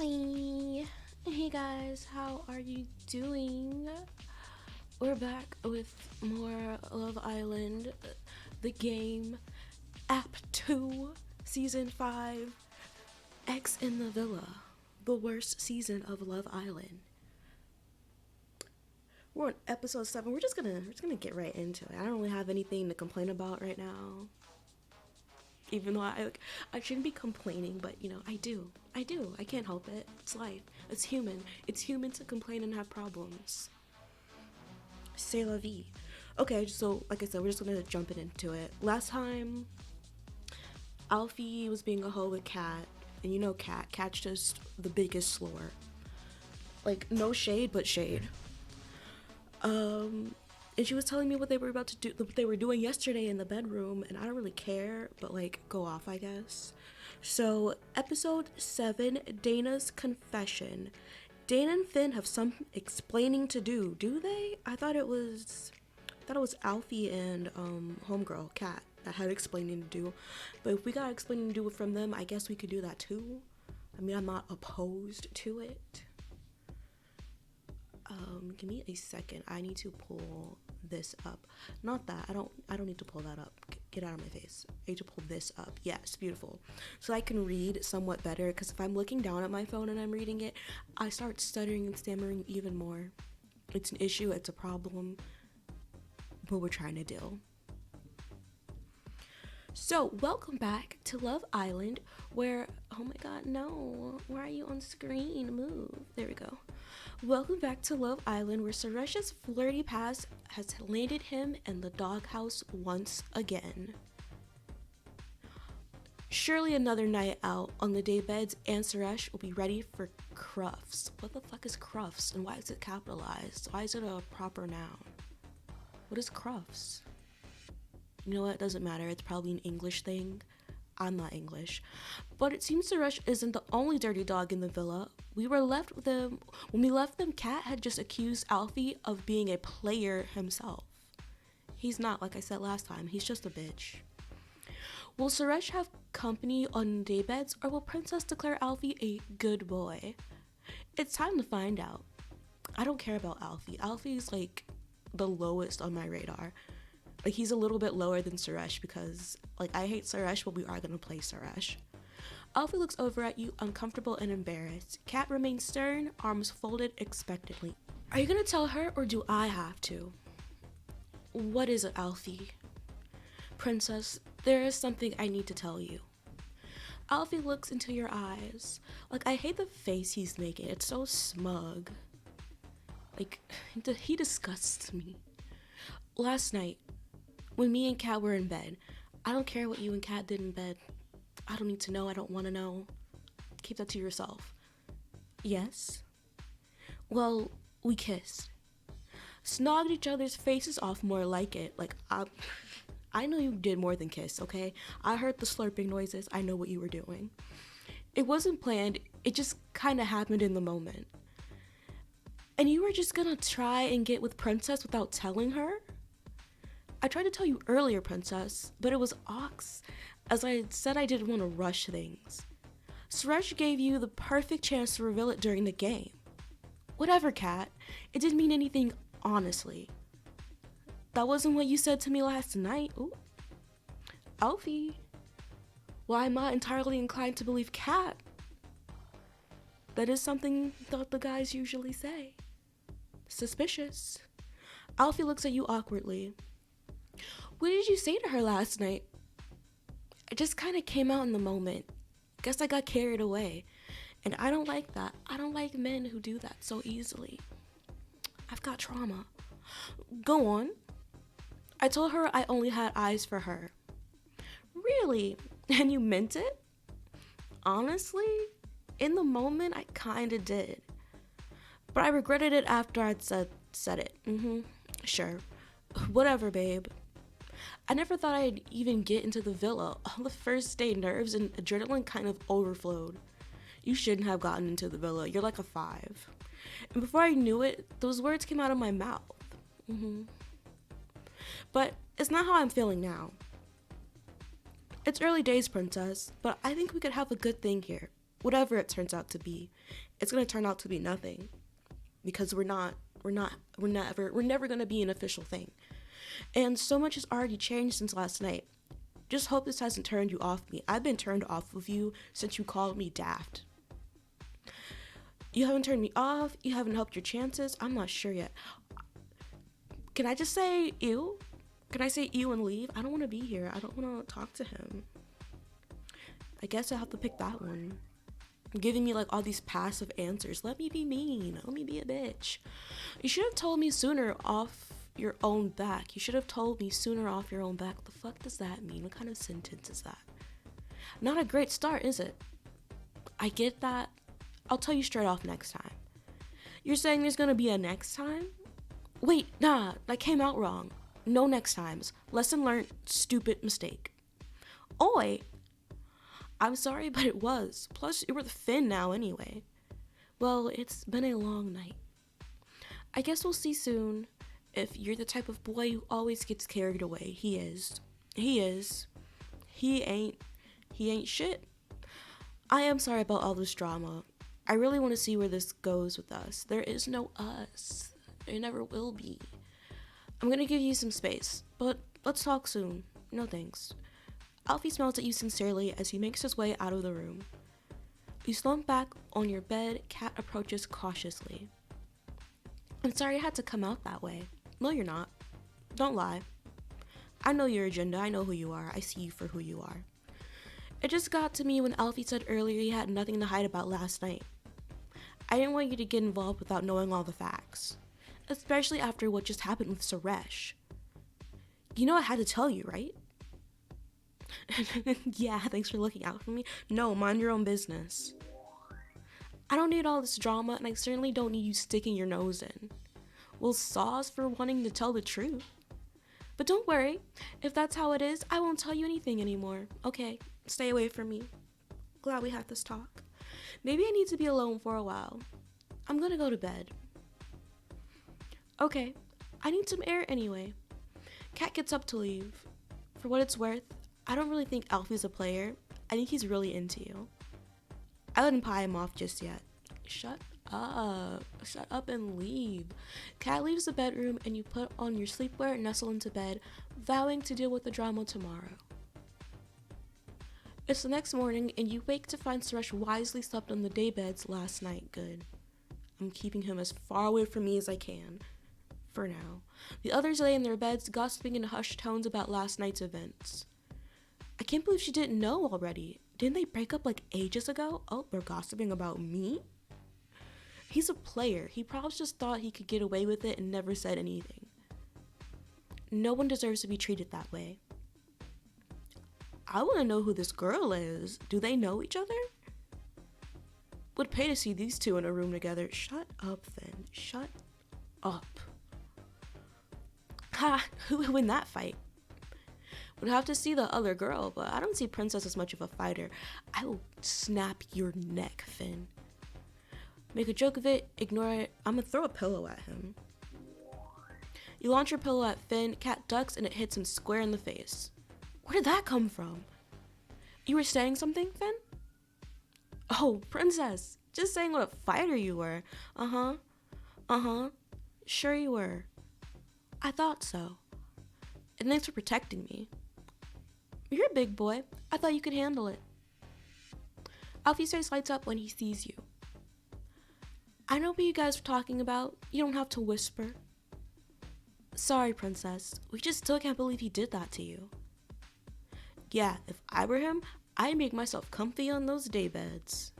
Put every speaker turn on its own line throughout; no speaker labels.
Hi. Hey guys, how are you doing? We're back with more Love Island, the game, App 2, Season 5, X in the Villa, the worst season of Love Island. We're on episode 7. We're just gonna get right into it. I don't really have anything to complain about right now. Even though I shouldn't be complaining, but I do. I can't help it. It's life. It's human. It's human to complain and have problems. C'est la vie. Okay, so like I said, we're just gonna jump into it. Last time, Alfie was being a hoe with Kat, and Cat's just the biggest slore. Like no shade, but shade. And she was telling me what they were about to do, what they were doing yesterday in the bedroom, and I don't really care, but like, go off, I guess. So, episode 7, Dana's confession. Dana and Finn have some explaining to do they? I thought it was Alfie and homegirl Kat that had explaining to do. But if we got explaining to do from them, I guess we could do that too. I mean, I'm not opposed to it. Give me a second. I need to pull this up. Not that. I don't need to pull that up. Get out of my face. I need to pull this up. Yes, beautiful. So I can read somewhat better, because if I'm looking down at my phone and I'm reading it, I start stuttering and stammering even more. It's an issue, it's a problem, but we're trying to deal. So, welcome back to Love Island, where, oh my god, no, why are you on screen? Move. There we go. Welcome back to Love Island, where Suresh's flirty past has landed him in the doghouse once again. Surely another night out on the daybeds, and Suresh will be ready for Crufts. What the fuck is Crufts, and why is it capitalized? Why is it a proper noun? What is Crufts? You know what? It doesn't matter. It's probably an English thing. I'm not English. But it seems Suresh isn't the only dirty dog in the villa. When we left them, Kat had just accused Alfie of being a player himself. He's not, like I said last time. He's just a bitch. Will Suresh have company on daybeds, or will Princess declare Alfie a good boy? It's time to find out. I don't care about Alfie. Alfie's like the lowest on my radar. Like, he's a little bit lower than Suresh because, like, I hate Suresh, but we are gonna play Suresh. Alfie looks over at you, uncomfortable and embarrassed. Kat remains stern, arms folded expectantly. Are you gonna tell her, or do I have to? What is it, Alfie? Princess, there is something I need to tell you. Alfie looks into your eyes. Like, I hate the face he's making. It's so smug. Like, he disgusts me. Last night, when me and Kat were in bed, I don't care what you and Kat did in bed. I don't need to know. I don't want to know. Keep that to yourself. Yes? Well, we kissed. Snogged each other's faces off, more like it. Like, I know you did more than kiss, okay? I heard the slurping noises. I know what you were doing. It wasn't planned. It just kind of happened in the moment. And you were just gonna try and get with Princess without telling her? I tried to tell you earlier, Princess, but it was ox. As I said, I didn't want to rush things. Suresh gave you the perfect chance to reveal it during the game. Whatever, Kat. It didn't mean anything, honestly. That wasn't what you said to me last night. Ooh. Alfie. Well, I'm not entirely inclined to believe Kat. That is something that the guys usually say. Suspicious. Alfie looks at you awkwardly. What did you say to her last night? It just kind of came out in the moment. Guess I got carried away. And I don't like that. I don't like men who do that so easily. I've got trauma. Go on. I told her I only had eyes for her. Really? And you meant it? Honestly, in the moment, I kinda did. But I regretted it after I'd said it. Sure. Whatever, babe. I never thought I'd even get into the villa. All the first day nerves and adrenaline kind of overflowed. You shouldn't have gotten into the villa. You're like a 5. And before I knew it, those words came out of my mouth. But it's not how I'm feeling now. It's early days, Princess, but I think we could have a good thing here. whatever it turns out to be, it's gonna turn out to be nothing, because we're never gonna be an official thing. And so much has already changed since last night. Just hope this hasn't turned you off me. I've been turned off of you since you called me daft. You haven't turned me off. You haven't helped your chances. I'm not sure yet. Can I just say ew? Can I say ew and leave? I don't want to be here. I don't want to talk to him. I guess I have to pick that one. Giving me like all these passive answers. Let me be mean. Let me be a bitch. You should have told me sooner off your own back. You should have told me sooner off your own back. What the fuck does that mean? What kind of sentence is that? Not a great start, is it? I get that. I'll tell you straight off next time. You're saying there's gonna be a next time? Wait, nah, that came out wrong. No next times. Lesson learned, stupid mistake. Oi! I'm sorry, but it was. Plus, you're with Finn now anyway. Well, it's been a long night. I guess we'll see soon. If you're the type of boy who always gets carried away, he is. He ain't shit. I am sorry about all this drama. I really want to see where this goes with us. There is no us. There never will be. I'm gonna give you some space, but let's talk soon. No thanks. Alfie smiles at you sincerely as he makes his way out of the room. You slump back on your bed. Kat approaches cautiously. I'm sorry I had to come out that way. No, you're not. Don't lie. I know your agenda. I know who you are. I see you for who you are. It just got to me when Alfie said earlier he had nothing to hide about last night. I didn't want you to get involved without knowing all the facts. Especially after what just happened with Suresh. You know I had to tell you, right? Yeah, thanks for looking out for me. No, mind your own business. I don't need all this drama, and I certainly don't need you sticking your nose in. Well, sauce for wanting to tell the truth. But don't worry, if that's how it is, I won't tell you anything anymore. Okay, stay away from me. Glad we had this talk. Maybe I need to be alone for a while. I'm gonna go to bed. Okay, I need some air anyway. Kat gets up to leave. For what it's worth, I don't really think Alfie's a player. I think he's really into you. I wouldn't pie him off just yet. Shut up and leave. Kat leaves the bedroom and you put on your sleepwear and nestle into bed, vowing to deal with the drama tomorrow. It's the next morning and you wake to find Suresh wisely slept on the daybeds last night. Good. I'm keeping him as far away from me as I can. For now. The others lay in their beds, gossiping in hushed tones about last night's events. I can't believe she didn't know already. Didn't they break up like ages ago? Oh, they're gossiping about me? He's a player. He probably just thought he could get away with it and never said anything. No one deserves to be treated that way. I want to know who this girl is. Do they know each other? Would pay to see these two in a room together. Shut up, Finn. Shut up. Ha! Who would win that fight? Would have to see the other girl, but I don't see Princess as much of a fighter. I will snap your neck, Finn. Make a joke of it, ignore it. I'm gonna throw a pillow at him. You launch your pillow at Finn, Cat ducks, and it hits him square in the face. Where did that come from? You were saying something, Finn? Oh, Princess. Just saying what a fighter you were. Uh-huh. Sure you were. I thought so. And thanks for protecting me. You're a big boy. I thought you could handle it. Alfie's face lights up when he sees you. I know what you guys were talking about. You don't have to whisper. Sorry, Princess. We just still can't believe he did that to you. Yeah, if I were him, I'd make myself comfy on those daybeds.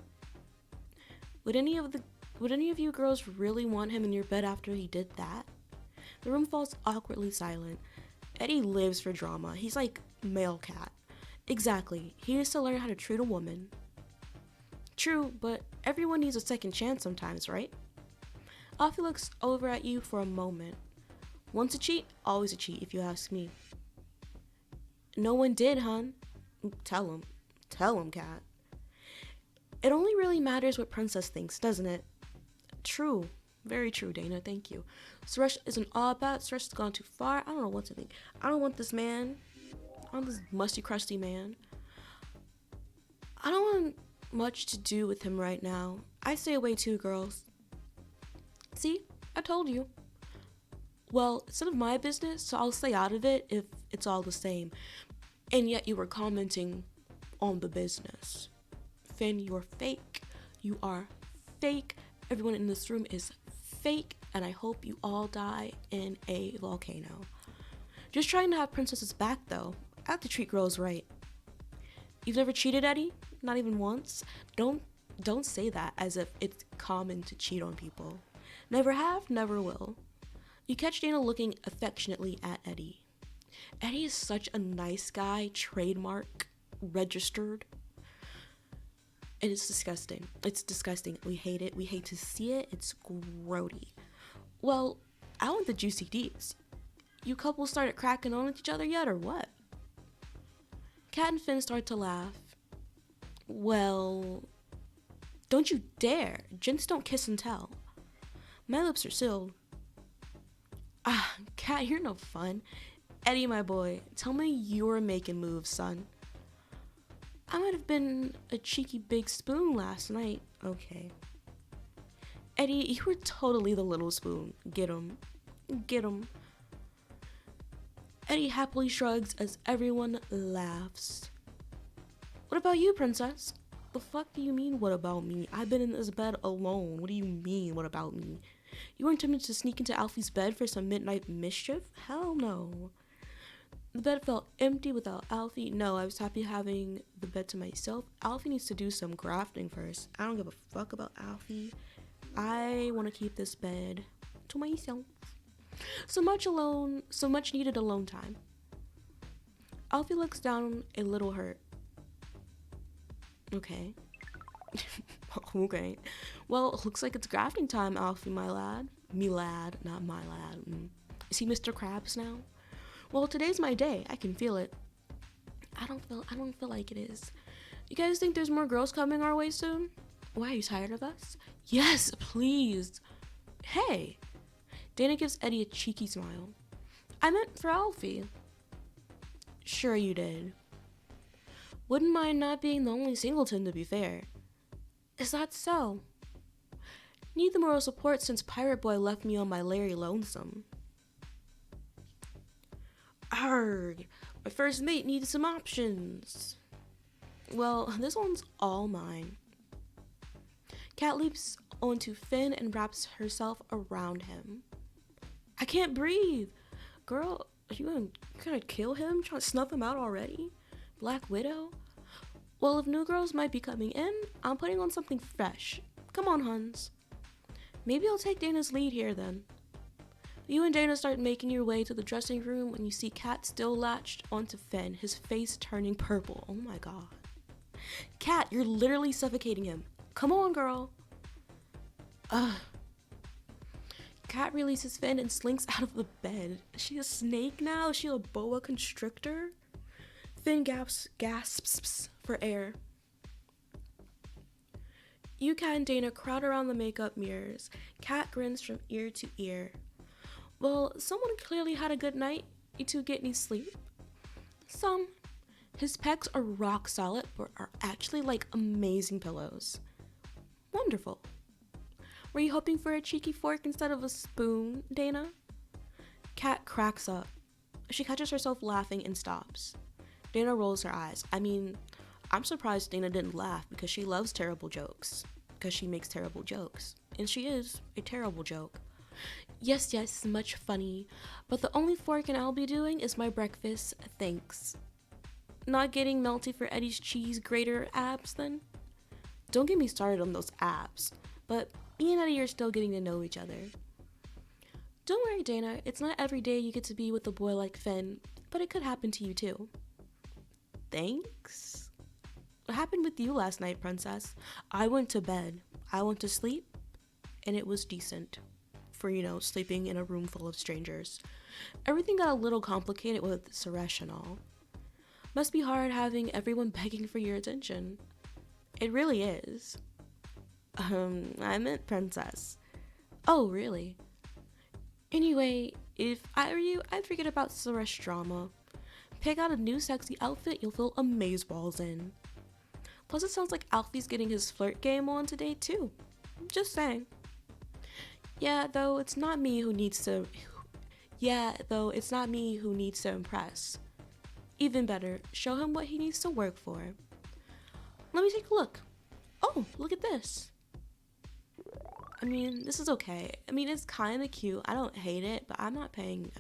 Would any of you girls really want him in your bed after he did that? The room falls awkwardly silent. Eddie lives for drama. He's like male cat. Exactly. He needs to learn how to treat a woman. True, but everyone needs a second chance sometimes, right? Alfie looks over at you for a moment. Once a cheat, always a cheat, if you ask me. No one did, hun. Tell him. Tell him, cat. It only really matters what Princess thinks, doesn't it? True. Very true, Dana. Thank you. Suresh is an odd bat. Suresh has gone too far. I don't know what to think. I don't want this man. I don't want this musty, crusty man. I don't want much to do with him right now. I stay away too, girls. See? I told you. Well, it's none of my business, so I'll stay out of it if it's all the same. And yet you were commenting on the business. Finn, you're fake. You are fake. Everyone in this room is fake, and I hope you all die in a volcano. Just trying to have princesses back, though. I have to treat girls right. You've never cheated, Eddie? Not even once? Don't say that as if it's common to cheat on people. Never have, never will. You catch Dana looking affectionately at Eddie. Eddie is such a nice guy, trademark, registered. And it's disgusting. It's disgusting. We hate it. We hate to see it. It's grody. Well, I want the juicy deets. You couples started cracking on with each other yet, or what? Kat and Finn start to laugh. Well, don't you dare. Gents don't kiss and tell. My lips are sealed. Kat, you're no fun. Eddie, my boy, tell me you're making moves, son. I might have been a cheeky big spoon last night. Okay. Eddie, you were totally the little spoon. Get him. Get him. Eddie happily shrugs as everyone laughs. What about you, princess? The fuck do you mean, what about me? I've been in this bed alone. What do you mean, what about me? You weren't tempted to sneak into Alfie's bed for some midnight mischief? Hell no. The bed felt empty without Alfie. No, I was happy having the bed to myself. Alfie needs to do some grafting first. I don't give a fuck about Alfie. I want to keep this bed to myself. So much needed alone time. Alfie looks down a little hurt. Okay. Okay. Well, looks like it's grafting time, Alfie, my lad. Me lad, not my lad. Is he Mr. Krabs now? Well, today's my day. I can feel it. I don't feel like it is. You guys think there's more girls coming our way soon? Why, are you tired of us? Yes, please. Hey. Dana gives Eddie a cheeky smile. I meant for Alfie. Sure you did. Wouldn't mind not being the only singleton, to be fair. Is that so? Need the moral support since Pirate Boy left me on my Larry lonesome. Arrgh, my first mate needs some options. Well, this one's all mine. Kat leaps onto Finn and wraps herself around him. I can't breathe. Girl, are you gonna kill him? Trying to snuff him out already? Black Widow? Well, if new girls might be coming in, I'm putting on something fresh. Come on, Huns. Maybe I'll take Dana's lead here then. You and Dana start making your way to the dressing room when you see Kat still latched onto Finn, his face turning purple. Oh my god. Kat, you're literally suffocating him. Come on, girl. Ugh. Kat releases Finn and slinks out of the bed. Is she a snake now? Is she a boa constrictor? Finn gasps for air. You, Kat, and Dana crowd around the makeup mirrors. Kat grins from ear to ear. Well, someone clearly had a good night. You two get any sleep? Some. His pecs are rock solid, but are actually like amazing pillows. Wonderful. Were you hoping for a cheeky fork instead of a spoon, Dana? Kat cracks up. She catches herself laughing and stops. Dana rolls her eyes. I mean, I'm surprised Dana didn't laugh because she loves terrible jokes. Because she makes terrible jokes. And she is a terrible joke. Yes, much funny. But the only forking I'll be doing is my breakfast, thanks. Not getting melty for Eddie's cheese grater abs then? Don't get me started on those abs. But me and Eddie are still getting to know each other. Don't worry, Dana. It's not every day you get to be with a boy like Finn. But it could happen to you too. Thanks? What happened with you last night, princess? I went to bed. I went to sleep. And it was decent. For, sleeping in a room full of strangers. Everything got a little complicated with Suresh and all. Must be hard having everyone begging for your attention. It really is. I meant princess. Oh, really? Anyway, if I were you, I'd forget about Suresh drama. Pick out a new sexy outfit you'll feel amazeballs in. Plus, it sounds like Alfie's getting his flirt game on today, too. Just saying. Yeah, though it's not me who needs to impress. Even better, show him what he needs to work for. Let me take a look. Oh, look at this. I mean, this is okay. I mean, it's kind of cute. I don't hate it, but I'm not paying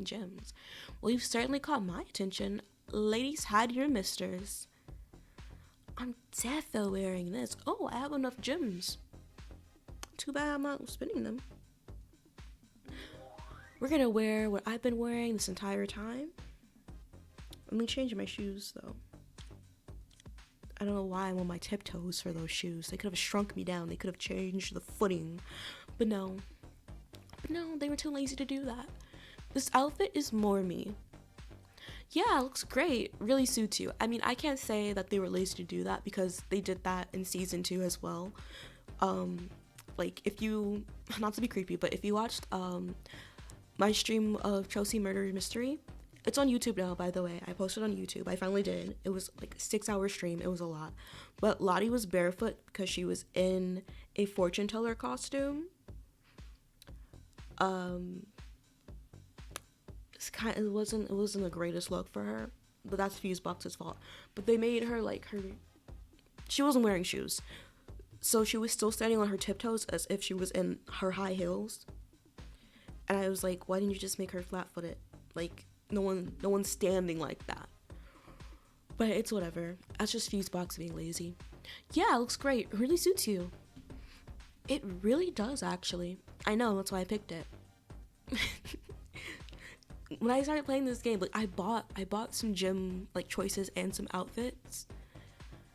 gems. Well, you've certainly caught my attention. Ladies, had your misters. I'm defo wearing this. Oh, I have enough gems. Too bad I'm not spending them. We're gonna wear what I've been wearing this entire time. Let me change my shoes, though. I don't know why I'm on my tiptoes for those shoes. They could have shrunk me down. They could have changed the footing. But no, they were too lazy to do that. This outfit is more me. Yeah, it looks great. Really suits you. I mean, I can't say that they were lazy to do that because they did that in season 2 as well. Like, if you, not to be creepy, but if you watched my stream of Chelsea Murder Mystery, it's on YouTube now, by the way. I posted on YouTube. I finally did. It was like a 6-hour stream. It was a lot. But Lottie was barefoot because she was in a fortune teller costume. It wasn't the greatest look for her, but that's Fusebox's fault. But they made her she wasn't wearing shoes. So she was still standing on her tiptoes as if she was in her high heels. And I was like, why didn't you just make her flat-footed? Like, no one's standing like that. But it's whatever. That's just Fusebox being lazy. Yeah, it looks great. It really suits you. It really does, actually. I know, that's why I picked it. When I started playing this game, I bought some gym choices and some outfits.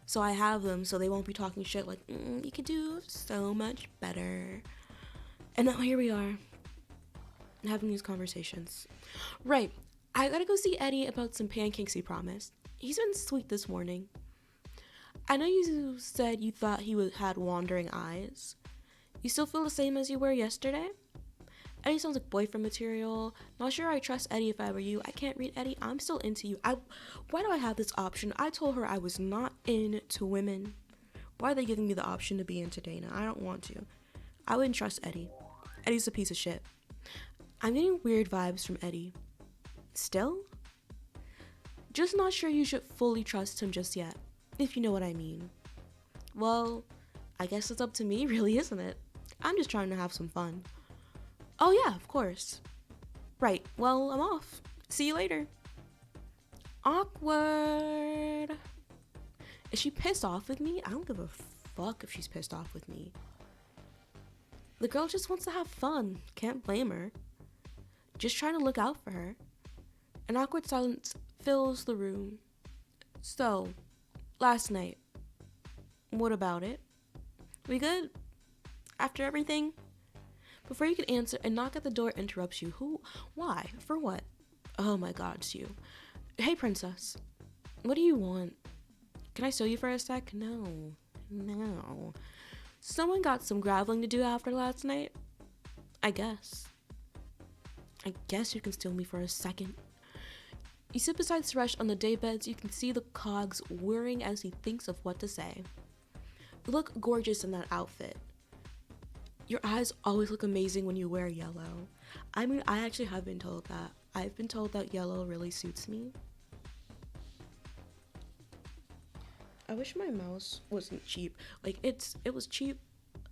So I have them so they won't be talking shit you could do so much better. And now here we are, having these conversations. Right. I gotta go see Eddie about some pancakes he promised. He's been sweet this morning. I know you said you thought he had wandering eyes. You still feel the same as you were yesterday? Eddie sounds like boyfriend material. Not sure I trust Eddie if I were you. I can't read Eddie. I'm still into you. Why do I have this option? I told her I was not into women. Why are they giving me the option to be into Dana? I don't want to. I wouldn't trust Eddie. Eddie's a piece of shit. I'm getting weird vibes from Eddie. Still? Just not sure you should fully trust him just yet, if you know what I mean. Well, I guess it's up to me, really, isn't it? I'm just trying to have some fun. Oh yeah, of course. Right, well, I'm off. See you later. Awkward. Is she pissed off with me? I don't give a fuck if she's pissed off with me. The girl just wants to have fun. Can't blame her. Just trying to look out for her. An awkward silence fills the room. So, last night. What about it? We good? After everything? Before you can answer, a knock at the door interrupts you. Who? Why? For what? Oh my god, it's you. Hey, princess. What do you want? Can I sew you for a sec? No. Someone got some graveling to do after last night? I guess you can steal me for a second. You sit beside Suresh on the daybeds. You can see the cogs whirring as he thinks of what to say. You look gorgeous in that outfit. Your eyes always look amazing when you wear yellow. I mean, I actually have been told that. I've been told that yellow really suits me. I wish my mouse wasn't cheap. It was cheap.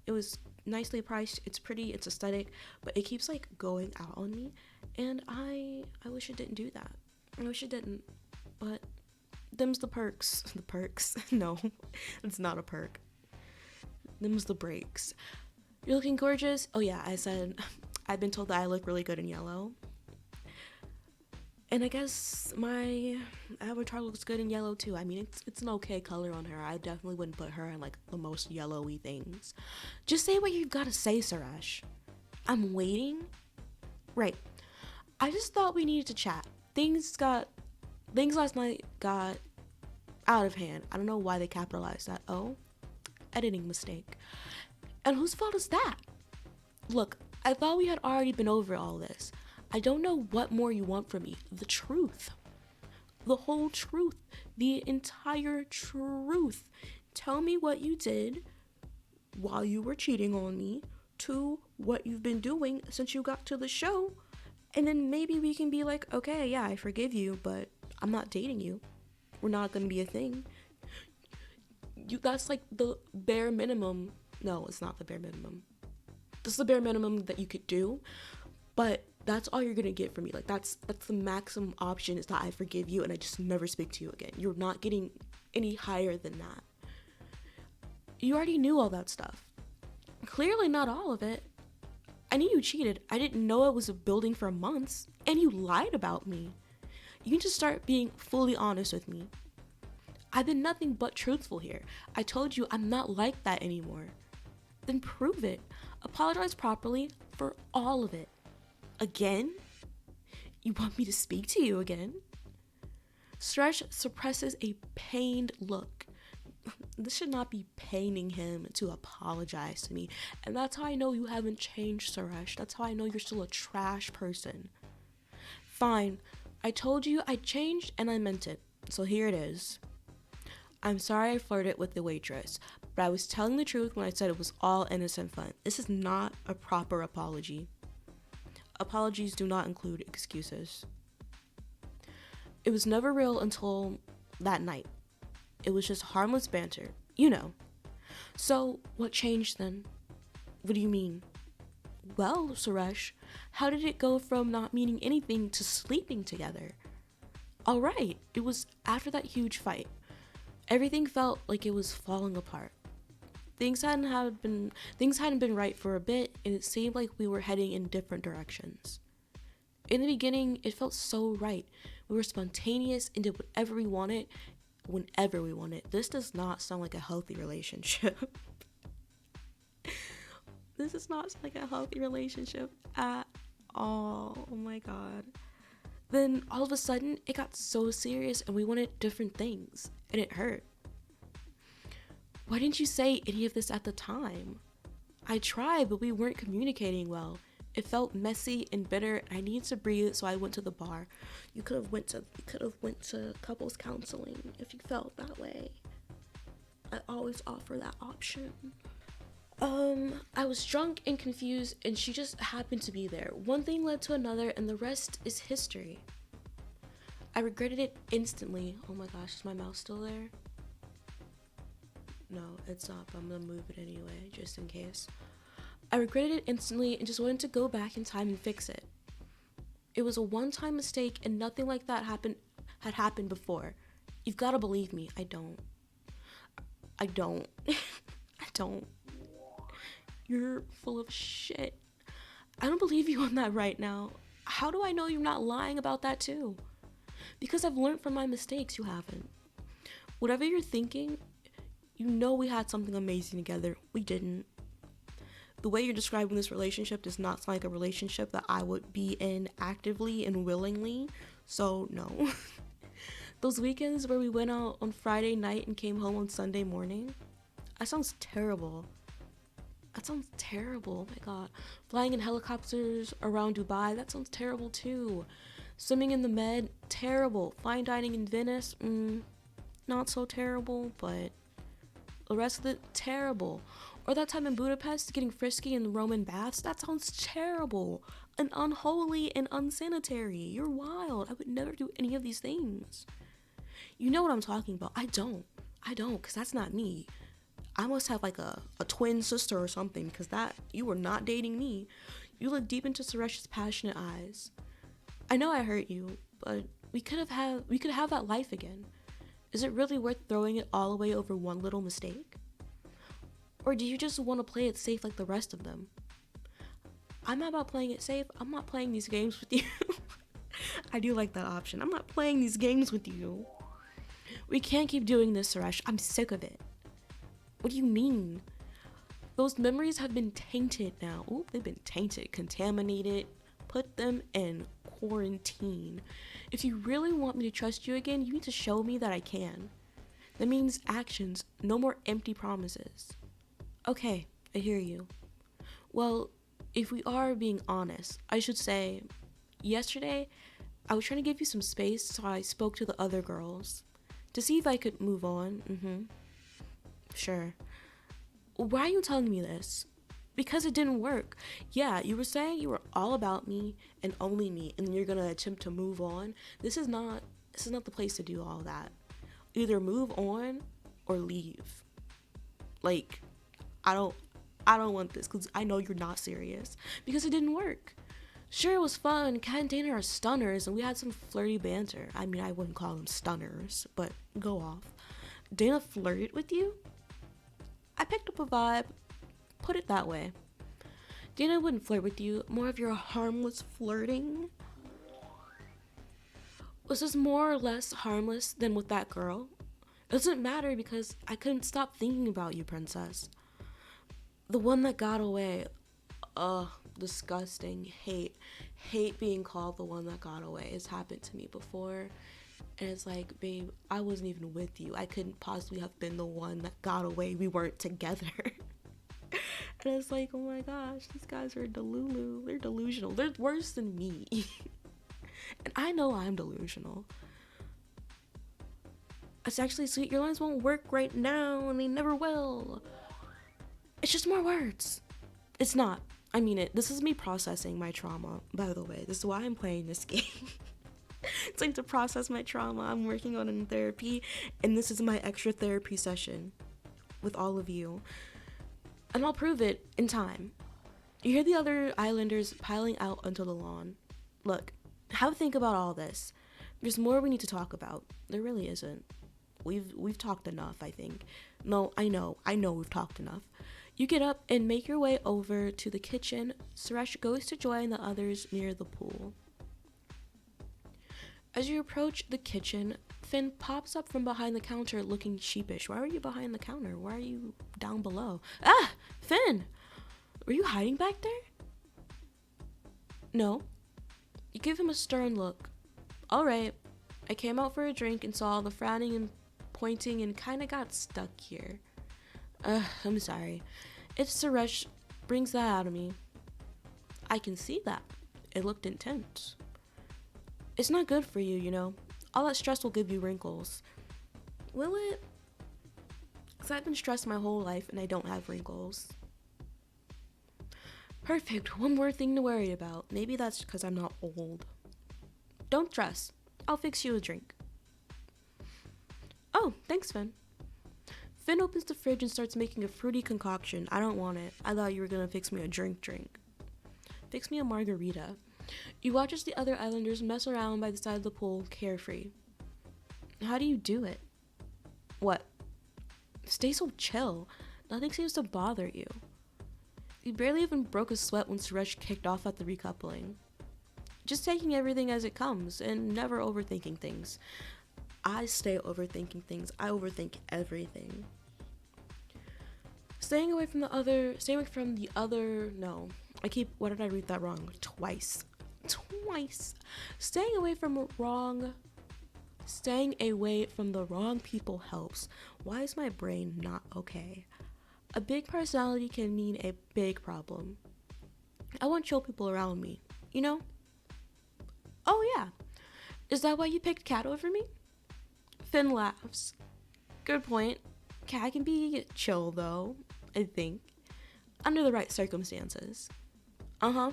It was nicely priced. It's pretty. It's aesthetic. But it keeps going out on me. And I wish it didn't do that. I wish it didn't. But them's the perks. The perks? No, it's not a perk. Them's the breaks. You're looking gorgeous. Oh yeah, I said I've been told that I look really good in yellow. And I guess my avatar looks good in yellow too. I mean, it's an okay color on her. I definitely wouldn't put her in the most yellowy things. Just say what you've got to say, Suresh. I'm waiting. Right. I just thought we needed to chat. Things last night got out of hand. I don't know why they capitalized that. Oh, editing mistake. And whose fault is that? Look, I thought we had already been over all this. I don't know what more you want from me. The truth. The whole truth. The entire truth. Tell me what you did while you were cheating on me, to what you've been doing since you got to the show, and then maybe we can be like, okay, yeah, I forgive you, but I'm not dating you. We're not gonna be a thing. That's like the bare minimum. No, it's not the bare minimum. This is the bare minimum that you could do, but that's all you're gonna get from me. Like that's the maximum option, is that I forgive you and I just never speak to you again. You're not getting any higher than that. You already knew all that stuff. Clearly not all of it. I knew you cheated. I didn't know it was a building for months, and you lied about me. You need to start being fully honest with me. I've been nothing but truthful here. I told you I'm not like that anymore. Then prove it. Apologize properly for all of it. Again? You want me to speak to you again? Suresh suppresses a pained look. This should not be paining him to apologize to me. And that's how I know you haven't changed, Suresh. That's how I know you're still a trash person. Fine. I told you I changed and I meant it. So here it is. I'm sorry I flirted with the waitress, but I was telling the truth when I said it was all innocent fun. This is not a proper apology. Apologies do not include excuses. It was never real until that night. It was just harmless banter, you know. So, what changed then? What do you mean? Well, Suresh, how did it go from not meaning anything to sleeping together? All right, it was after that huge fight. Everything felt like it was falling apart. Things hadn't been right for a bit, and it seemed like we were heading in different directions. In the beginning, it felt so right. We were spontaneous and did whatever we wanted, whenever we wanted. This does not sound like a healthy relationship. This does not sound like a healthy relationship at all. Oh my god. Then all of a sudden, it got so serious and we wanted different things, and it hurt. Why didn't you say any of this at the time? I tried, but we weren't communicating well. It felt messy and bitter, and I needed to breathe, so I went to the bar. You could have went to couples counseling if you felt that way. I always offer that option. I was drunk and confused, and she just happened to be there. One thing led to another, and the rest is history. I regretted it instantly. Oh my gosh, is my mouse still there? No, it's not, but I'm gonna move it anyway, just in case. I regretted it instantly and just wanted to go back in time and fix it. It was a one-time mistake, and nothing like that had happened before. You've gotta believe me. I don't. I don't. You're full of shit. I don't believe you on that right now. How do I know you're not lying about that too? Because I've learned from my mistakes. You haven't. Whatever you're thinking, you know we had something amazing together. We didn't. The way you're describing this relationship does not sound like a relationship that I would be in actively and willingly. So no. Those weekends where we went out on Friday night and came home on Sunday morning, that sounds terrible. That sounds terrible. Oh my god. Flying in helicopters around Dubai, that sounds terrible too. Swimming in the Med, terrible. Fine dining in Venice, not so terrible, but the rest of it, terrible. Or that time in Budapest, getting frisky in the Roman baths, that sounds terrible. And unholy and unsanitary. You're wild. I would never do any of these things. You know what I'm talking about. I don't, because that's not me. I must have like a twin sister or something, because that, you were not dating me. You look deep into Suresh's passionate eyes. I know I hurt you, but we could have that life again. Is it really worth throwing it all away over one little mistake? Or do you just want to play it safe like the rest of them? I'm not about playing it safe. I'm not playing these games with you. I do like that option. I'm not playing these games with you. We can't keep doing this, Suresh. I'm sick of it. What do you mean? Those memories have been tainted now. Ooh, they've been tainted, contaminated. Put them in quarantine. If you really want me to trust you again, you need to show me that I can. That means actions, no more empty promises. Okay, I hear you. Well, if we are being honest, I should say, yesterday, I was trying to give you some space, so I spoke to the other girls to see if I could move on. Sure. Why are you telling me this? Because it didn't work. Yeah, you were saying you were all about me and only me, and you're gonna attempt to move on. This is not the place to do all that. Either move on or leave. Like, I don't I don't want this because I know you're not serious. Because it didn't work. Sure, it was fun. Kat and Dana are stunners, and we had some flirty banter. I mean, I wouldn't call them stunners, but go off. Dana flirted with you? I picked up a vibe. Put it that way. Dana wouldn't flirt with you, more of your harmless flirting. Was this more or less harmless than with that girl? It doesn't matter because I couldn't stop thinking about you, princess. The one that got away. Ugh, disgusting. Hate being called the one that got away. It's happened to me before. And it's like, babe, I wasn't even with you. I couldn't possibly have been the one that got away. We weren't together. And it's like, oh my gosh, these guys are delulu. They're delusional. They're worse than me. And I know I'm delusional. It's actually sweet. Your lines won't work right now, and they never will. It's just more words. It's not. I mean it. This is me processing my trauma, by the way. This is why I'm playing this game. It's like to process my trauma. I'm working on it in therapy, and this is my extra therapy session with all of you. And I'll prove it in time. You hear the other islanders piling out onto the lawn. Look, have a think about all this. There's more we need to talk about. There really isn't. We've talked enough, I think. No, I know we've talked enough. You get up and make your way over to the kitchen. Suresh goes to join the others near the pool. As you approach the kitchen, Finn pops up from behind the counter looking sheepish. Why are you behind the counter? Why are you down below? Ah! Finn! Were you hiding back there? No. You give him a stern look. Alright. I came out for a drink and saw all the frowning and pointing and kinda got stuck here. I'm sorry. It's Suresh brings that out of me. I can see that. It looked intense. It's not good for you, you know. All that stress will give you wrinkles. Will it? Because I've been stressed my whole life and I don't have wrinkles. Perfect. One more thing to worry about. Maybe that's because I'm not old. Don't stress. I'll fix you a drink. Oh, thanks, Finn. Finn opens the fridge and starts making a fruity concoction. I don't want it. I thought you were going to fix me a drink. Fix me a margarita. You watch as the other islanders mess around by the side of the pool, carefree. How do you do it? What? Stay so chill. Nothing seems to bother you. You barely even broke a sweat when Suresh kicked off at the recoupling. Just taking everything as it comes and never overthinking things. I stay overthinking things. I overthink everything. Staying away from the other, no. What did I read that wrong? Twice. Staying away from the wrong people helps. Why is my brain not okay? A big personality can mean a big problem. I want chill people around me, you know? Oh yeah. Is that why you picked Kat over me? Finn laughs. Good point. Kat can be chill though, I think. Under the right circumstances. Uh-huh.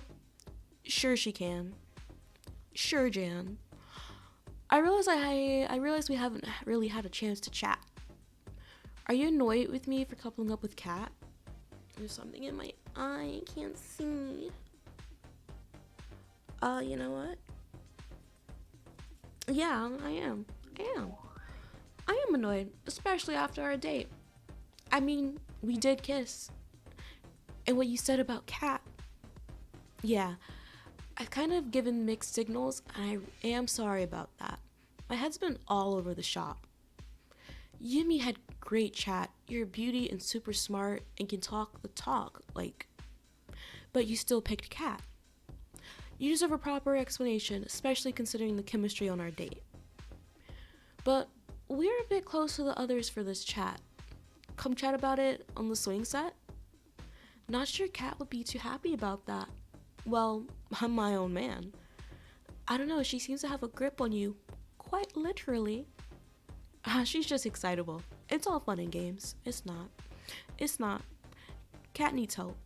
Sure she can. Sure, Jan. I realize we haven't really had a chance to chat. Are you annoyed with me for coupling up with Kat? There's something in my eye, I can't see. You know what? Yeah, I am. I am annoyed, especially after our date. I mean, we did kiss. And what you said about Kat. Yeah, I've kind of given mixed signals, and I am sorry about that. My head's been all over the shop. You and me had great chat. You're a beauty and super smart and can talk the talk, but you still picked Kat. You deserve a proper explanation, especially considering the chemistry on our date. But we're a bit close to the others for this chat. Come chat about it on the swing set? Not sure Kat would be too happy about that. Well, I'm my own man. I don't know, she seems to have a grip on you, quite literally. She's just excitable. It's all fun and games. It's not. It's not. Cat needs help.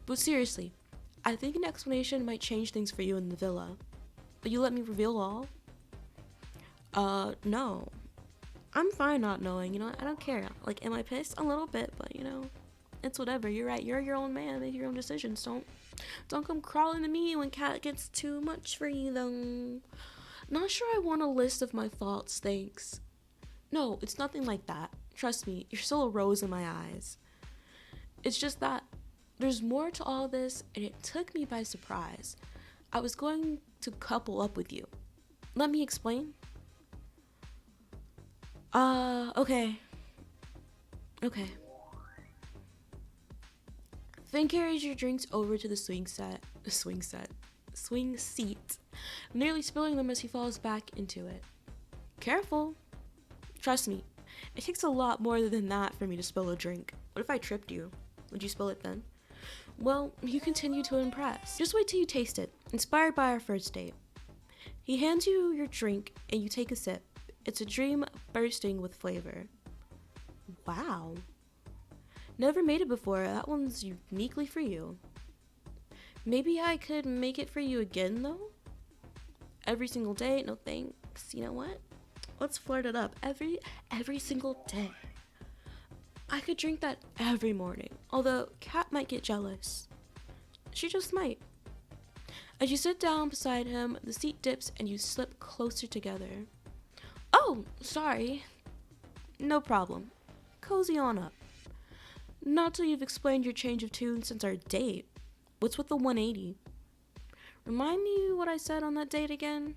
But seriously, I think an explanation might change things for you in the villa. Will you let me reveal all? No. I'm fine not knowing, you know, I don't care. Like, am I pissed? A little bit, but you know, it's whatever. You're right. You're your own man. Make your own decisions. Don't come crawling to me when Cat gets too much for you, though. Not sure I want a list of my faults, thanks. No, it's nothing like that. Trust me, you're still a rose in my eyes. It's just that there's more to all this, and it took me by surprise. I was going to couple up with you. Let me explain. Okay. Okay. Finn carries your drinks over to the swing seat, nearly spilling them as he falls back into it. Careful. Trust me, it takes a lot more than that for me to spill a drink. What if I tripped you? Would you spill it then? Well, you continue to impress. Just wait till you taste it, inspired by our first date. He hands you your drink and you take a sip. It's a dream bursting with flavor. Wow. Never made it before. That one's uniquely for you. Maybe I could make it for you again, though? Every single day? No thanks. You know what? Let's flirt it up every single day. I could drink that every morning, although Kat might get jealous. She just might. As you sit down beside him, the seat dips and you slip closer together. Oh, sorry. No problem. Cozy on up. Not till you've explained your change of tune since our date. What's with the 180? Remind me what I said on that date again?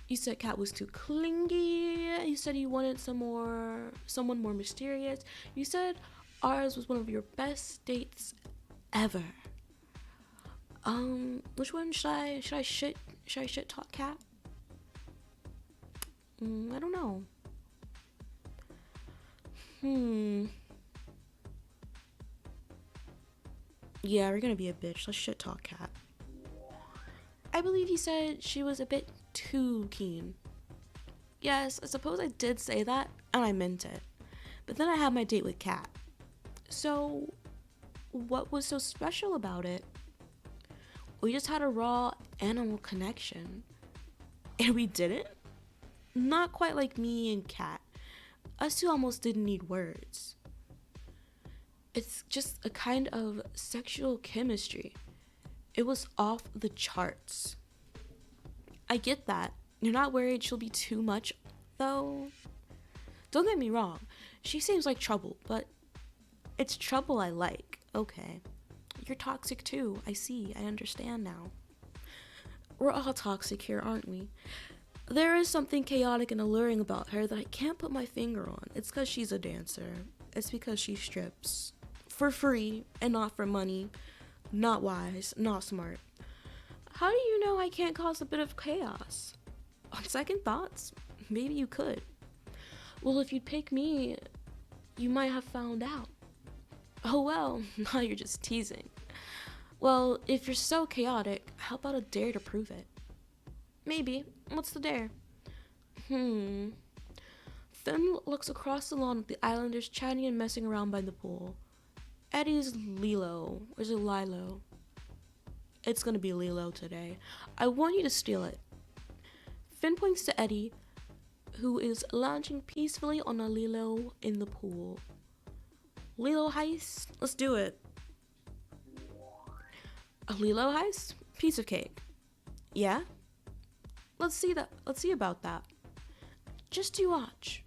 You said Kat was too clingy. You said you wanted someone more mysterious. You said ours was one of your best dates ever. Which one should I shit talk Kat? I don't know. Yeah, we're gonna be a bitch. Let's shit talk Kat. I believe you said she was a bit too keen. Yes, I suppose I did say that, and I meant it. But then I had my date with Kat. So, what was so special about it? We just had a raw animal connection. And we didn't? Not quite like me and Kat. Us two almost didn't need words. It's just a kind of sexual chemistry. It was off the charts. I get that. You're not worried she'll be too much, though? Don't get me wrong. She seems like trouble, but it's trouble I like. Okay. You're toxic too. I see. I understand now. We're all toxic here, aren't we? There is something chaotic and alluring about her that I can't put my finger on. It's because she's a dancer. It's because she strips. For free and not for money. Not wise, not smart. How do you know I can't cause a bit of chaos? On second thoughts, maybe you could. Well, if you'd pick me, you might have found out. Oh well, now you're just teasing. Well, if you're so chaotic, how about a dare to prove it? Maybe. What's the dare? Finn looks across the lawn at the islanders chatting and messing around by the pool. Eddie's Lilo. Or is it Lilo? It's gonna be Lilo today. I want you to steal it. Finn points to Eddie, who is lounging peacefully on a Lilo in the pool. Lilo heist? Let's do it. A Lilo heist? Piece of cake. Yeah? Let's see about that. Just you watch.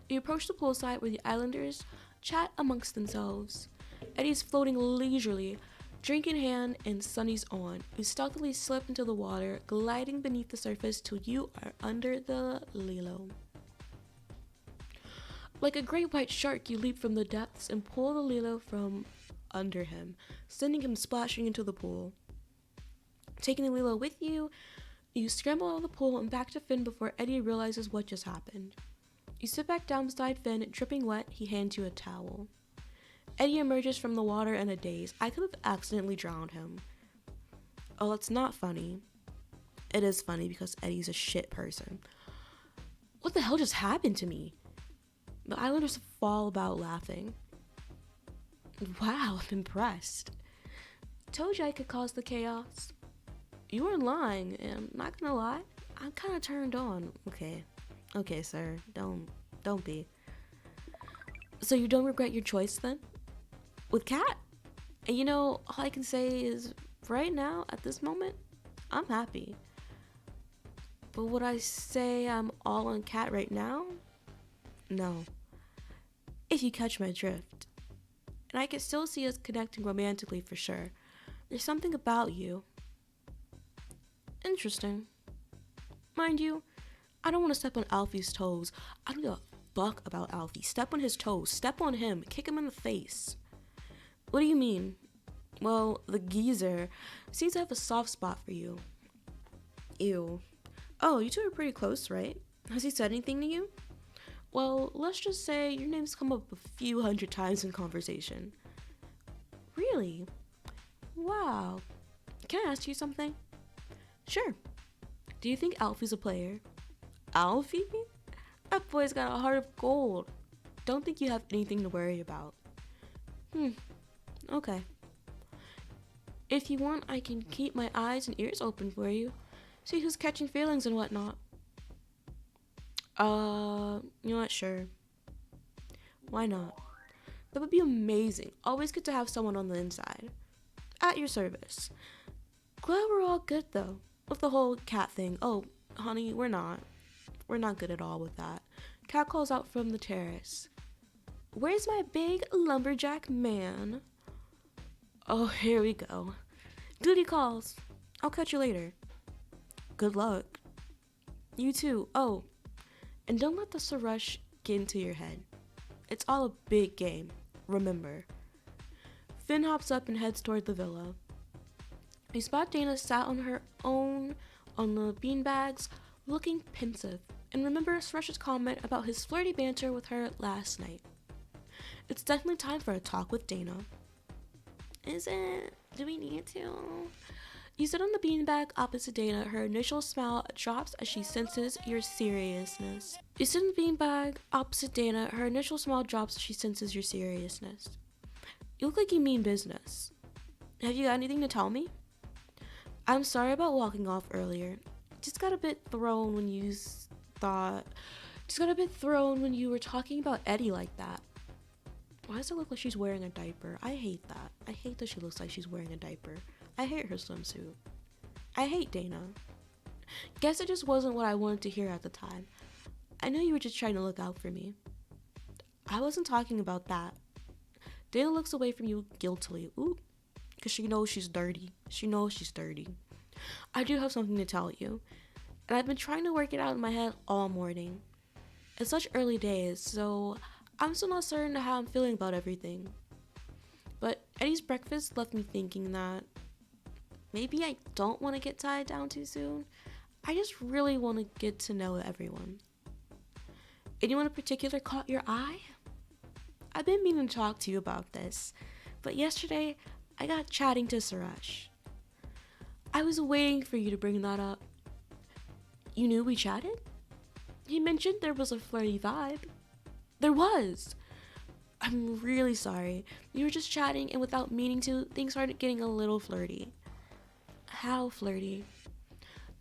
You approach the poolside where the islanders chat amongst themselves. Eddie's floating leisurely, drink in hand and Sunny's on. You stealthily slip into the water, gliding beneath the surface till you are under the Lilo. Like a great white shark, you leap from the depths and pull the Lilo from under him, sending him splashing into the pool. Taking the Lilo with you, you scramble out of the pool and back to Finn before Eddie realizes what just happened. You sit back down beside Finn, dripping wet. He hands you a towel. Eddie emerges from the water in a daze. I could have accidentally drowned him. Oh, that's not funny. It is funny because Eddie's a shit person. What the hell just happened to me? The islanders fall about laughing. Wow, I'm impressed. Told you I could cause the chaos. You weren't lying, and I'm not gonna lie, I'm kind of turned on. Okay, sir, don't be. So you don't regret your choice then? With Kat? And you know, all I can say is, right now, at this moment, I'm happy. But would I say I'm all on Kat right now? No. If you catch my drift. And I can still see us connecting romantically for sure. There's something about you. Interesting. Mind you, I don't want to step on Alfie's toes. I don't give a fuck about Alfie. Step on his toes. Step on him. Kick him in the face. What do you mean? Well, the geezer seems to have a soft spot for you. Ew. Oh, you two are pretty close, right? Has he said anything to you? Well, let's just say your name's come up a few hundred times in conversation. Really? Wow. Can I ask you something? Sure. Do you think Alfie's a player? Alfie? That boy's got a heart of gold. Don't think you have anything to worry about. Okay. If you want, I can keep my eyes and ears open for you. See who's catching feelings and whatnot. You're not sure. Why not? That would be amazing. Always good to have someone on the inside. At your service. Glad we're all good though. With the whole cat thing. Oh, honey, we're not. We're not good at all with that. Cat calls out from the terrace. Where's my big lumberjack man? Oh, here we go. Duty calls. I'll catch you later. Good luck. You too. Oh, and don't let the Suresh get into your head. It's all a big game. Remember. Finn hops up and heads toward the villa. We spot Dana sat on her own on the beanbags, looking pensive, and remember Suresh's comment about his flirty banter with her last night. It's definitely time for a talk with Dana. Is it? Do we need to? You sit on the beanbag opposite Dana. Her initial smile drops as she senses your seriousness. You sit in the beanbag opposite Dana. Her initial smile drops as she senses your seriousness. You look like you mean business. Have you got anything to tell me? I'm sorry about walking off earlier. Just got a bit thrown when you were talking about Eddie like that. Why does it look like she's wearing a diaper? I hate that. I hate that she looks like she's wearing a diaper. I hate her swimsuit. I hate Dana. Guess it just wasn't what I wanted to hear at the time. I know you were just trying to look out for me. I wasn't talking about that. Dana looks away from you guiltily. Ooh. Because she knows she's dirty. She knows she's dirty. I do have something to tell you. And I've been trying to work it out in my head all morning. It's such early days, so I'm still not certain of how I'm feeling about everything. But Eddie's breakfast left me thinking that maybe I don't want to get tied down too soon. I just really want to get to know everyone. Anyone in particular caught your eye? I've been meaning to talk to you about this, but yesterday I got chatting to Suresh. I was waiting for you to bring that up. You knew we chatted? He mentioned there was a flirty vibe. There was. I'm really sorry. We were just chatting and without meaning to, things started getting a little flirty. How flirty?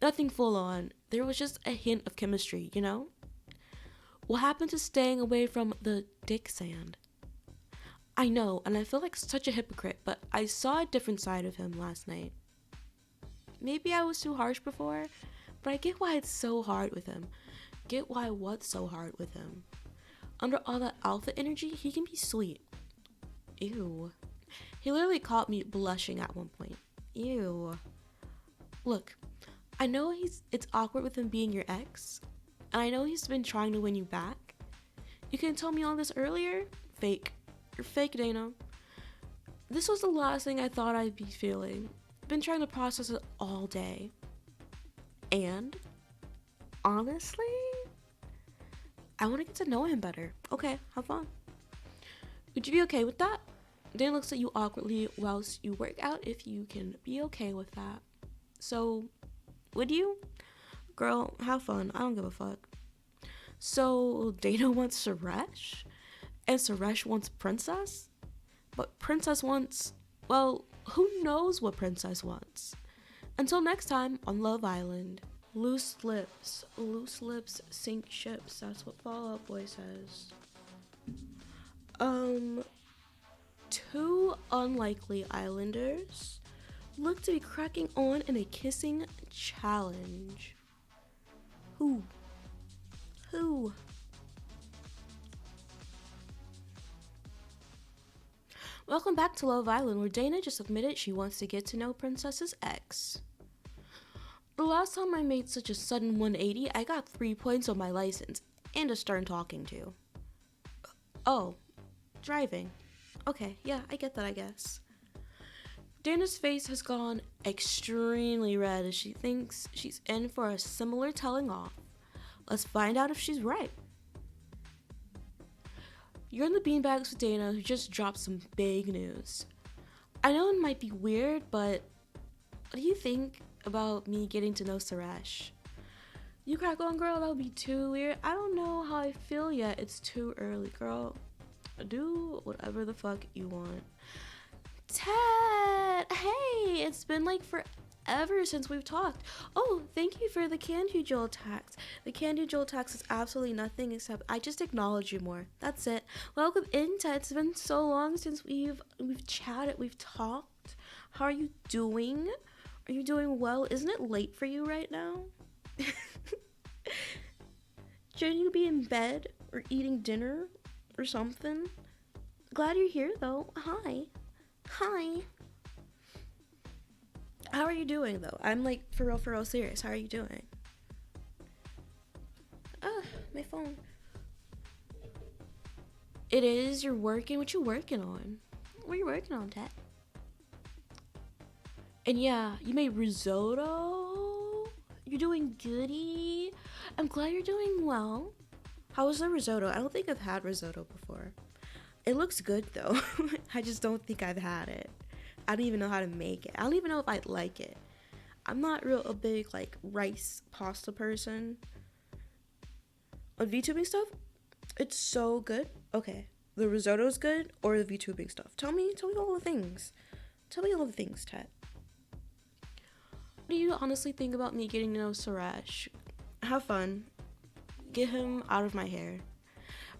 Nothing full on. There was just a hint of chemistry, you know? What happened to staying away from the dick sand? I know, and I feel like such a hypocrite, but I saw a different side of him last night. Maybe I was too harsh before, but I get why it's so hard with him. Get why what's so hard with him. Under all that alpha energy, he can be sweet. Ew. He literally caught me blushing at one point. Ew. Look, I know it's awkward with him being your ex, and I know he's been trying to win you back. You couldn't tell me all this earlier? Fake. You're fake, Dana. This was the last thing I thought I'd be feeling. Been trying to process it all day. And, honestly, I want to get to know him better. Okay, have fun. Would you be okay with that? Dana looks at you awkwardly whilst you work out if you can be okay with that. So, would you? Girl, have fun. I don't give a fuck. So Dana wants Suresh, and Suresh wants Princess, but Princess wants, well, who knows what Princess wants. Until next time on Love Island. Loose lips sink ships. That's what Fall Out Boy says. Two unlikely islanders look to be cracking on in a kissing challenge. Who? Welcome back to Love Island, where Dana just admitted she wants to get to know Princess's ex. The last time I made such a sudden 180, I got 3 points on my license and a stern talking to. Oh, driving. Okay, yeah, I get that, I guess. Dana's face has gone extremely red as she thinks she's in for a similar telling off. Let's find out if she's right. You're in the beanbags with Dana, who just dropped some big news. I know it might be weird, but what do you think about me getting to know Suresh? You crack on, girl, that would be too weird. I don't know how I feel yet. It's too early, girl. Do whatever the fuck you want. Ted! Hey, it's been like forever since we've talked. Oh, thank you for the candy jewel tax. The candy jewel tax is absolutely nothing except I just acknowledge you more. That's it. Welcome in, Ted. It's been so long since we've chatted, we've talked. How are you doing? Are you doing well? Isn't it late for you right now? Shouldn't you be in bed or eating dinner or something? Glad you're here though. Hi. How are you doing though? I'm like for real serious. How are you doing? My phone. It is. You're working. What you working on? What are you working on, Ted? And yeah, you made risotto. You're doing goody. I'm glad you're doing well. How was the risotto? I don't think I've had risotto before. It looks good though. I just don't think I've had it. I don't even know how to make it. I don't even know if I'd like it. I'm not a big like rice pasta person. On VTubing stuff, it's so good. Okay, the risotto's good or the VTubing stuff. Tell me all the things. Tell me all the things, Ted. What do you honestly think about me getting to know Suresh? Have fun. Get him out of my hair.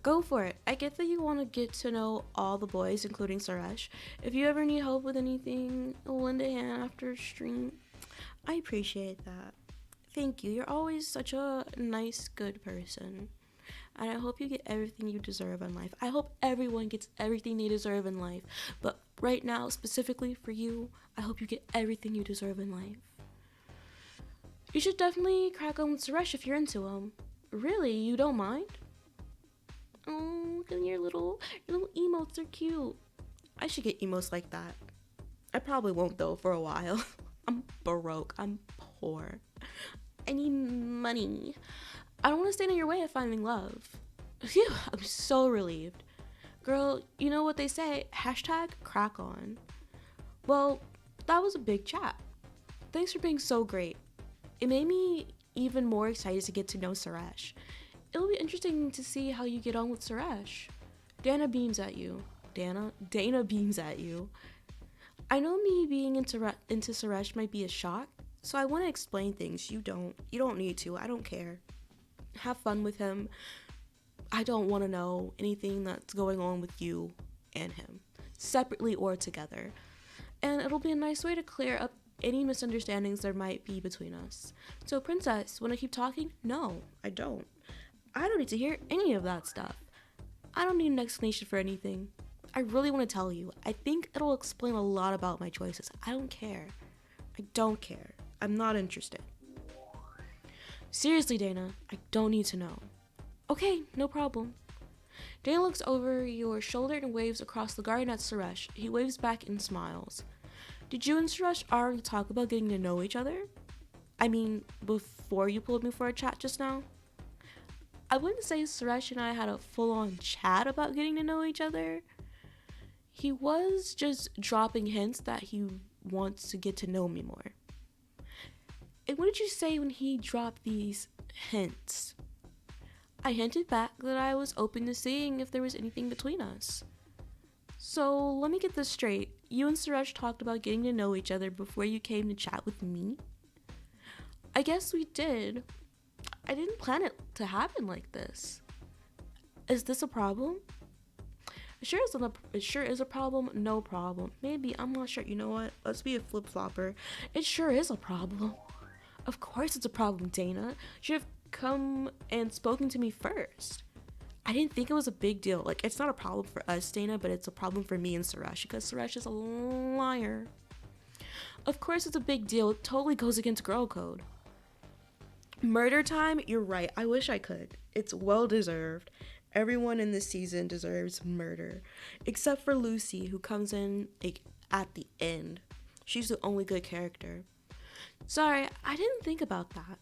Go for it. I get that you want to get to know all the boys, including Suresh. If you ever need help with anything, lend a hand after a stream. I appreciate that. Thank you. You're always such a nice, good person. And I hope you get everything you deserve in life. I hope everyone gets everything they deserve in life. But right now, specifically for you, I hope you get everything you deserve in life. You should definitely crack on with Suresh if you're into him. Really? You don't mind? Oh, look at your little emotes are cute. I should get emotes like that. I probably won't though for a while. I'm broke. I'm poor. I need money. I don't want to stand in your way of finding love. Phew, I'm so relieved. Girl, you know what they say, hashtag crack on. Well, that was a big chat. Thanks for being so great. It made me even more excited to get to know Suresh. It'll be interesting to see how you get on with Suresh. Dana beams at you. Dana beams at you. I know me being into Suresh might be a shock, so I want to explain things. You don't need to. I don't care. Have fun with him. I don't want to know anything that's going on with you and him, separately or together. And it'll be a nice way to clear up any misunderstandings there might be between us. So, Princess, want to keep talking? No, I don't. I don't need to hear any of that stuff. I don't need an explanation for anything. I really want to tell you. I think it'll explain a lot about my choices. I don't care. I don't care. I'm not interested. Seriously, Dana, I don't need to know. Okay, no problem. Dana looks over your shoulder and waves across the garden at Suresh. He waves back and smiles. Did you and Suresh already talk about getting to know each other? I mean, before you pulled me for a chat just now? I wouldn't say Suresh and I had a full-on chat about getting to know each other. He was just dropping hints that he wants to get to know me more. And what did you say when he dropped these hints? I hinted back that I was open to seeing if there was anything between us. So let me get this straight. You and Suresh talked about getting to know each other before you came to chat with me? I guess we did. I didn't plan it to happen like this. Is this a problem? It sure is a problem. No problem. Maybe, I'm not sure. You know what? Let's be a flip-flopper. It sure is a problem. Of course it's a problem, Dana. You should have come and spoken to me first. I didn't think it was a big deal. Like, it's not a problem for us, Dana, but it's a problem for me and Suresh because Suresh is a liar. Of course it's a big deal. It totally goes against girl code. Murder time? You're right. I wish I could. It's well deserved. Everyone in this season deserves murder. Except for Lucy, who comes in like at the end. She's the only good character. Sorry, I didn't think about that.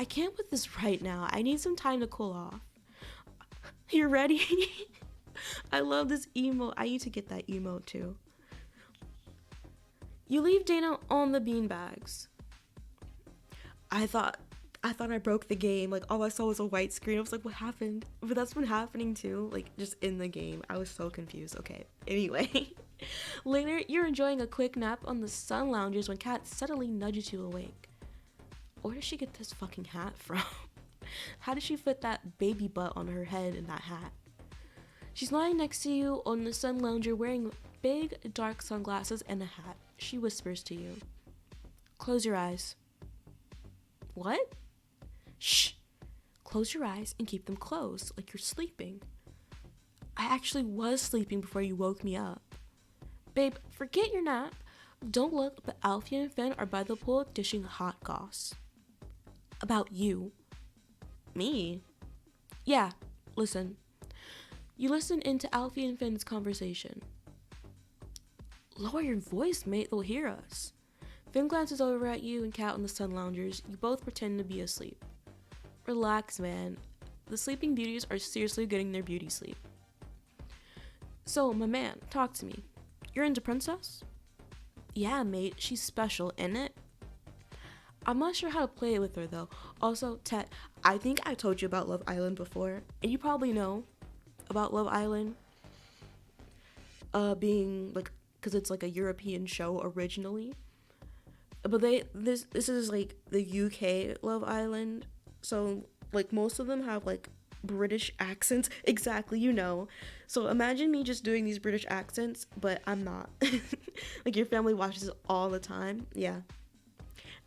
I can't with this right now. I need some time to cool off. You ready? I love this emote. I need to get that emote too. You leave Dana on the beanbags. I thought I broke the game. Like, all I saw was a white screen. I was like, what happened? But that's been happening too, like, just in the game. I was so confused. Okay, anyway. Later, you're enjoying a quick nap on the sun loungers when Kat suddenly nudges you awake. Where did she get this fucking hat from? How did she fit that baby butt on her head in that hat? She's lying next to you on the sun lounger wearing big dark sunglasses and a hat. She whispers to you. Close your eyes. What? Shh. Close your eyes and keep them closed, like you're sleeping. I actually was sleeping before you woke me up. Babe, forget your nap. Don't look, but Alfie and Finn are by the pool dishing hot goss. About you. Me? Yeah, listen. You listen into Alfie and Finn's conversation. Lower your voice, mate, they'll hear us. Finn glances over at you and Kat on the sun loungers. You both pretend to be asleep. Relax, man. The sleeping beauties are seriously getting their beauty sleep. So, my man, talk to me. You're into Princess? Yeah, mate, she's special, isn't it? I'm not sure how to play it with her, though. Also, Tet, I think I told you about Love Island before, and you probably know about Love Island being, like, because it's, like, a European show originally. But this is, like, the UK Love Island, so, like, most of them have, like, British accents. Exactly, you know. So imagine me just doing these British accents, but I'm not. Like, your family watches it all the time. Yeah.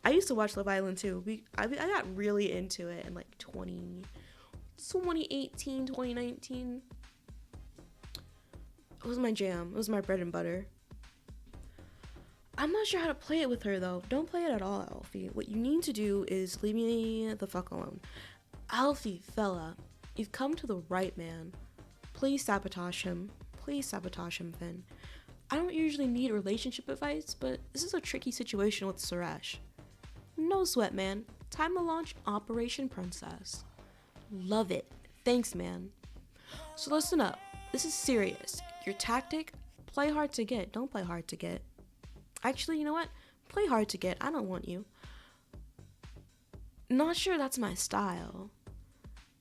I used to watch Love Island too. I got really into it in like 2018, 2019. It was my jam. It was my bread and butter. I'm not sure how to play it with her though. Don't play it at all, Alfie. What you need to do is leave me the fuck alone. Alfie, fella, you've come to the right man. Please sabotage him. Please sabotage him, Finn. I don't usually need relationship advice, but this is a tricky situation with Suresh. No sweat, man. Time to launch Operation Princess. Love it. Thanks, man. So listen up. This is serious. Your tactic? Play hard to get. Don't play hard to get. Actually, you know what? Play hard to get. I don't want you. Not sure that's my style.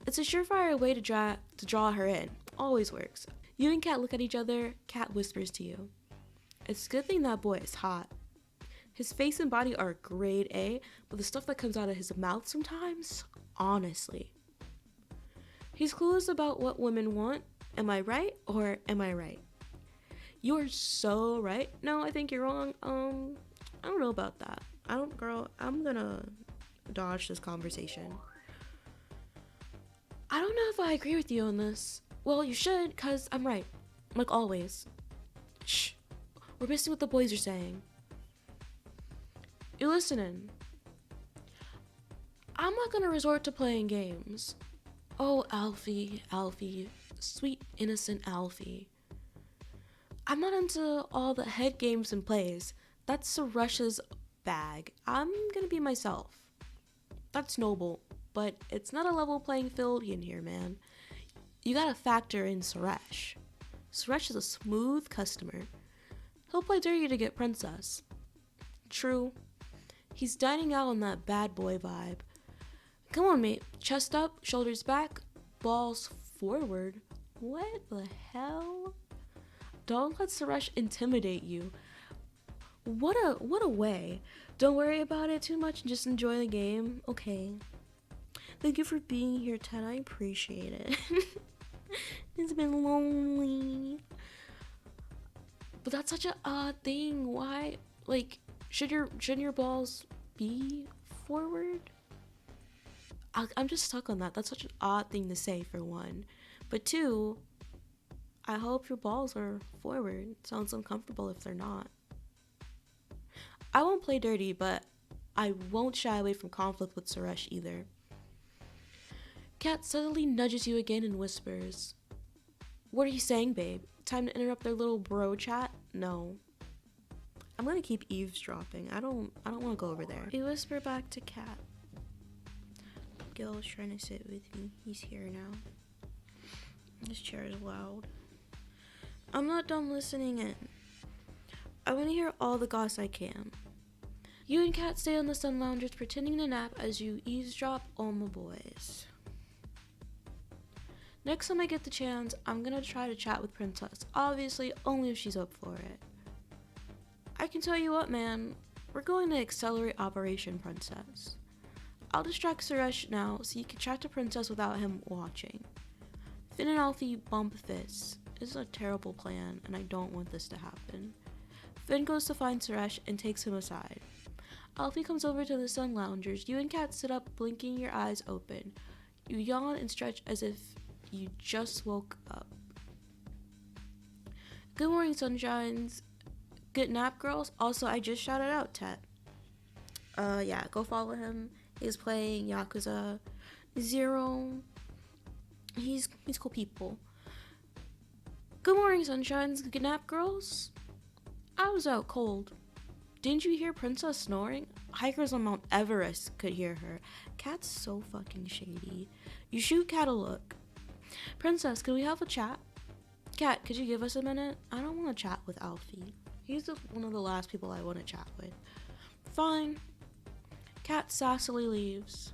It's a surefire way to draw her in. Always works. You and Kat look at each other. Kat whispers to you. It's a good thing that boy is hot. His face and body are grade A, but the stuff that comes out of his mouth sometimes, honestly. He's clueless about what women want. Am I right or am I right? You are so right. No, I think you're wrong. I don't know about that. Girl, I'm gonna dodge this conversation. I don't know if I agree with you on this. Well, you should, cause I'm right. Like always. Shh. We're missing what the boys are saying. You're listening. I'm not gonna resort to playing games. Oh, Alfie, sweet innocent Alfie. I'm not into all the head games and plays. That's Suresh's bag. I'm gonna be myself. That's noble, but it's not a level playing field in here, man. You gotta factor in Suresh. Suresh is a smooth customer. He'll play dirty to get Princess. True. He's dining out on that bad boy vibe. Come on, mate. Chest up, shoulders back, balls forward. What the hell? Don't let Suresh intimidate you. What a way. Don't worry about it too much and just enjoy the game. Okay. Thank you for being here, Ted. I appreciate it. It's been lonely. But that's such an odd thing. Why? Like, shouldn't your balls be forward? I'm just stuck on that. That's such an odd thing to say, for one. But two, I hope your balls are forward. It sounds uncomfortable if they're not. I won't play dirty, but I won't shy away from conflict with Suresh either. Kat suddenly nudges you again and whispers, "What are you saying, babe? Time to interrupt their little bro chat?" No. I'm gonna keep eavesdropping. I don't want to go over there. You whisper back to Kat. Gil's trying to sit with me. He's here now. This chair is loud. I'm not done listening in. I want to hear all the goss I can. You and Kat stay on the sun loungers pretending to nap as you eavesdrop on the boys. Next time I get the chance, I'm gonna try to chat with Princess. Obviously, only if she's up for it. I can tell you what, man. We're going to accelerate Operation Princess. I'll distract Suresh now so you can chat to Princess without him watching. Finn and Alfie bump fists. This is a terrible plan, and I don't want this to happen. Finn goes to find Suresh and takes him aside. Alfie comes over to the sun loungers. You and Kat sit up, blinking your eyes open. You yawn and stretch as if you just woke up. Good morning, sunshines. Good nap, girls. Also, I just shouted out Tet. Yeah, go follow him. He's playing Yakuza 0. He's cool people. Good morning, sunshines. Good nap, girls. I was out cold. Didn't you hear Princess snoring? Hikers on Mount Everest could hear her. Kat's so fucking shady. You shoot Kat a look. Princess, can we have a chat? Kat, could you give us a minute? I don't want to chat with Alfie. He's one of the last people I want to chat with. Fine. Kat sassily leaves.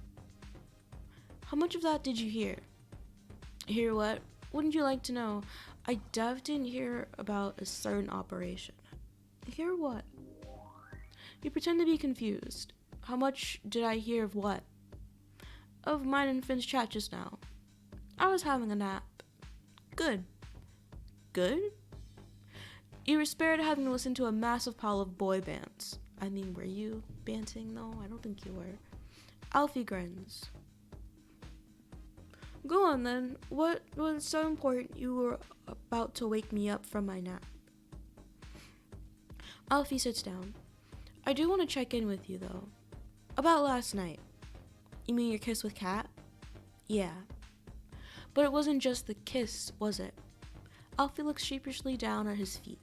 How much of that did you hear? Hear what? Wouldn't you like to know? I didn't hear about a certain operation. Hear what? You pretend to be confused. How much did I hear of what? Of mine and Finn's chat just now. I was having a nap. Good. Good? You were spared having to listen to a massive pile of boy bands. I mean, were you banting though? I don't think you were. Alfie grins. Go on then. What was so important you were about to wake me up from my nap? Alfie sits down. I do want to check in with you though. About last night. You mean your kiss with Kat? Yeah. But it wasn't just the kiss, was it? Alfie looks sheepishly down at his feet.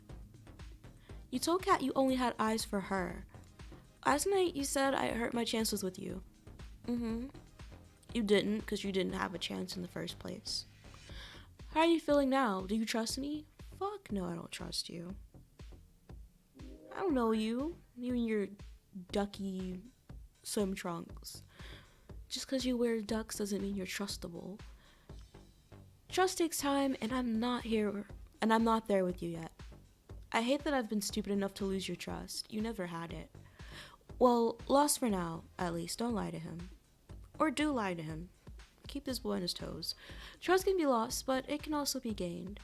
You told Kat you only had eyes for her. Last night you said I hurt my chances with you. You didn't, because you didn't have a chance in the first place. How are you feeling now? Do you trust me? Fuck no, I don't trust you. I don't know you. You and your ducky swim trunks. Just because you wear ducks doesn't mean you're trustable. Trust takes time, and I'm not there with you yet. I hate that I've been stupid enough to lose your trust. You never had it. Well, lost for now, at least. Don't lie to him. Or do lie to him. Keep this boy on his toes. Trust can be lost, but it can also be gained.